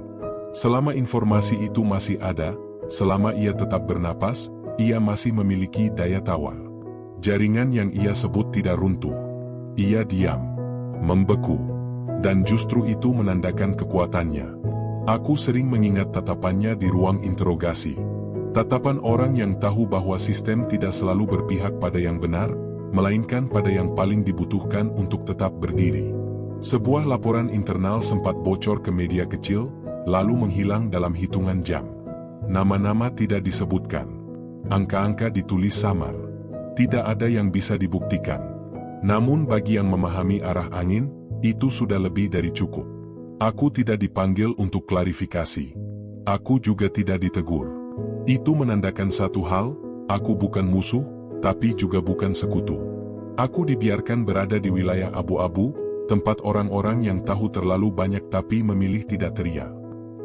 Selama informasi itu masih ada, selama ia tetap bernapas, ia masih memiliki daya tawar. Jaringan yang ia sebut tidak runtuh. Ia diam, membeku, dan justru itu menandakan kekuatannya. Aku sering mengingat tatapannya di ruang interogasi. Tatapan orang yang tahu bahwa sistem tidak selalu berpihak pada yang benar, melainkan pada yang paling dibutuhkan untuk tetap berdiri. Sebuah laporan internal sempat bocor ke media kecil, lalu menghilang dalam hitungan jam. Nama-nama tidak disebutkan. Angka-angka ditulis samar. Tidak ada yang bisa dibuktikan. Namun bagi yang memahami arah angin, itu sudah lebih dari cukup. Aku tidak dipanggil untuk klarifikasi. Aku juga tidak ditegur. Itu menandakan satu hal, aku bukan musuh, tapi juga bukan sekutu. Aku dibiarkan berada di wilayah abu-abu, tempat orang-orang yang tahu terlalu banyak tapi memilih tidak teriak.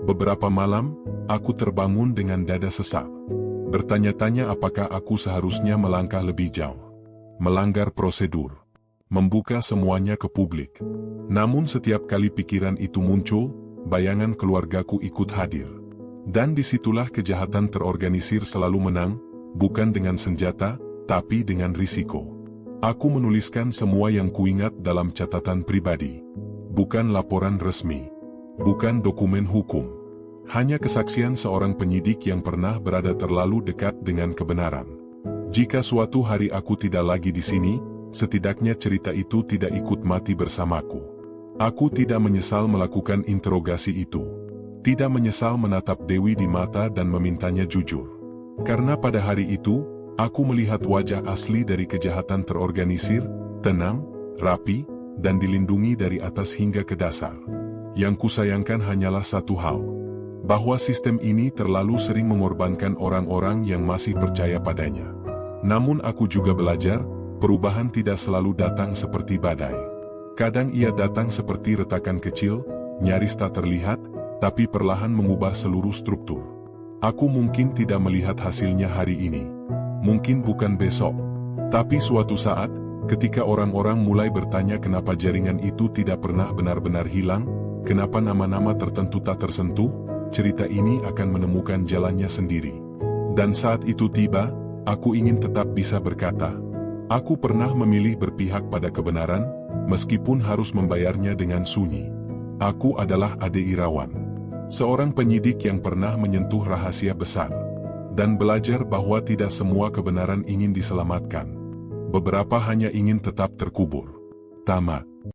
Beberapa malam, aku terbangun dengan dada sesak. Bertanya-tanya apakah aku seharusnya melangkah lebih jauh. Melanggar prosedur. Membuka semuanya ke publik. Namun setiap kali pikiran itu muncul, bayangan keluargaku ikut hadir. Dan disitulah kejahatan terorganisir selalu menang, bukan dengan senjata, tapi dengan risiko. Aku menuliskan semua yang kuingat dalam catatan pribadi. Bukan laporan resmi. Bukan dokumen hukum. Hanya kesaksian seorang penyidik yang pernah berada terlalu dekat dengan kebenaran. Jika suatu hari aku tidak lagi di sini, setidaknya cerita itu tidak ikut mati bersamaku. Aku tidak menyesal melakukan interogasi itu. Tidak menyesal menatap Dewi di mata dan memintanya jujur. Karena pada hari itu, aku melihat wajah asli dari kejahatan terorganisir, tenang, rapi, dan dilindungi dari atas hingga ke dasar. Yang kusayangkan hanyalah satu hal. Bahwa sistem ini terlalu sering mengorbankan orang-orang yang masih percaya padanya. Namun aku juga belajar, perubahan tidak selalu datang seperti badai. Kadang ia datang seperti retakan kecil, nyaris tak terlihat, tapi perlahan mengubah seluruh struktur. Aku mungkin tidak melihat hasilnya hari ini. Mungkin bukan besok. Tapi suatu saat, ketika orang-orang mulai bertanya kenapa jaringan itu tidak pernah benar-benar hilang, kenapa nama-nama tertentu tak tersentuh, cerita ini akan menemukan jalannya sendiri. Dan saat itu tiba, aku ingin tetap bisa berkata, aku pernah memilih berpihak pada kebenaran, meskipun harus membayarnya dengan sunyi. Aku adalah Ade Irawan. Seorang penyidik yang pernah menyentuh rahasia besar. Dan belajar bahwa tidak semua kebenaran ingin diselamatkan. Beberapa hanya ingin tetap terkubur. Tamat.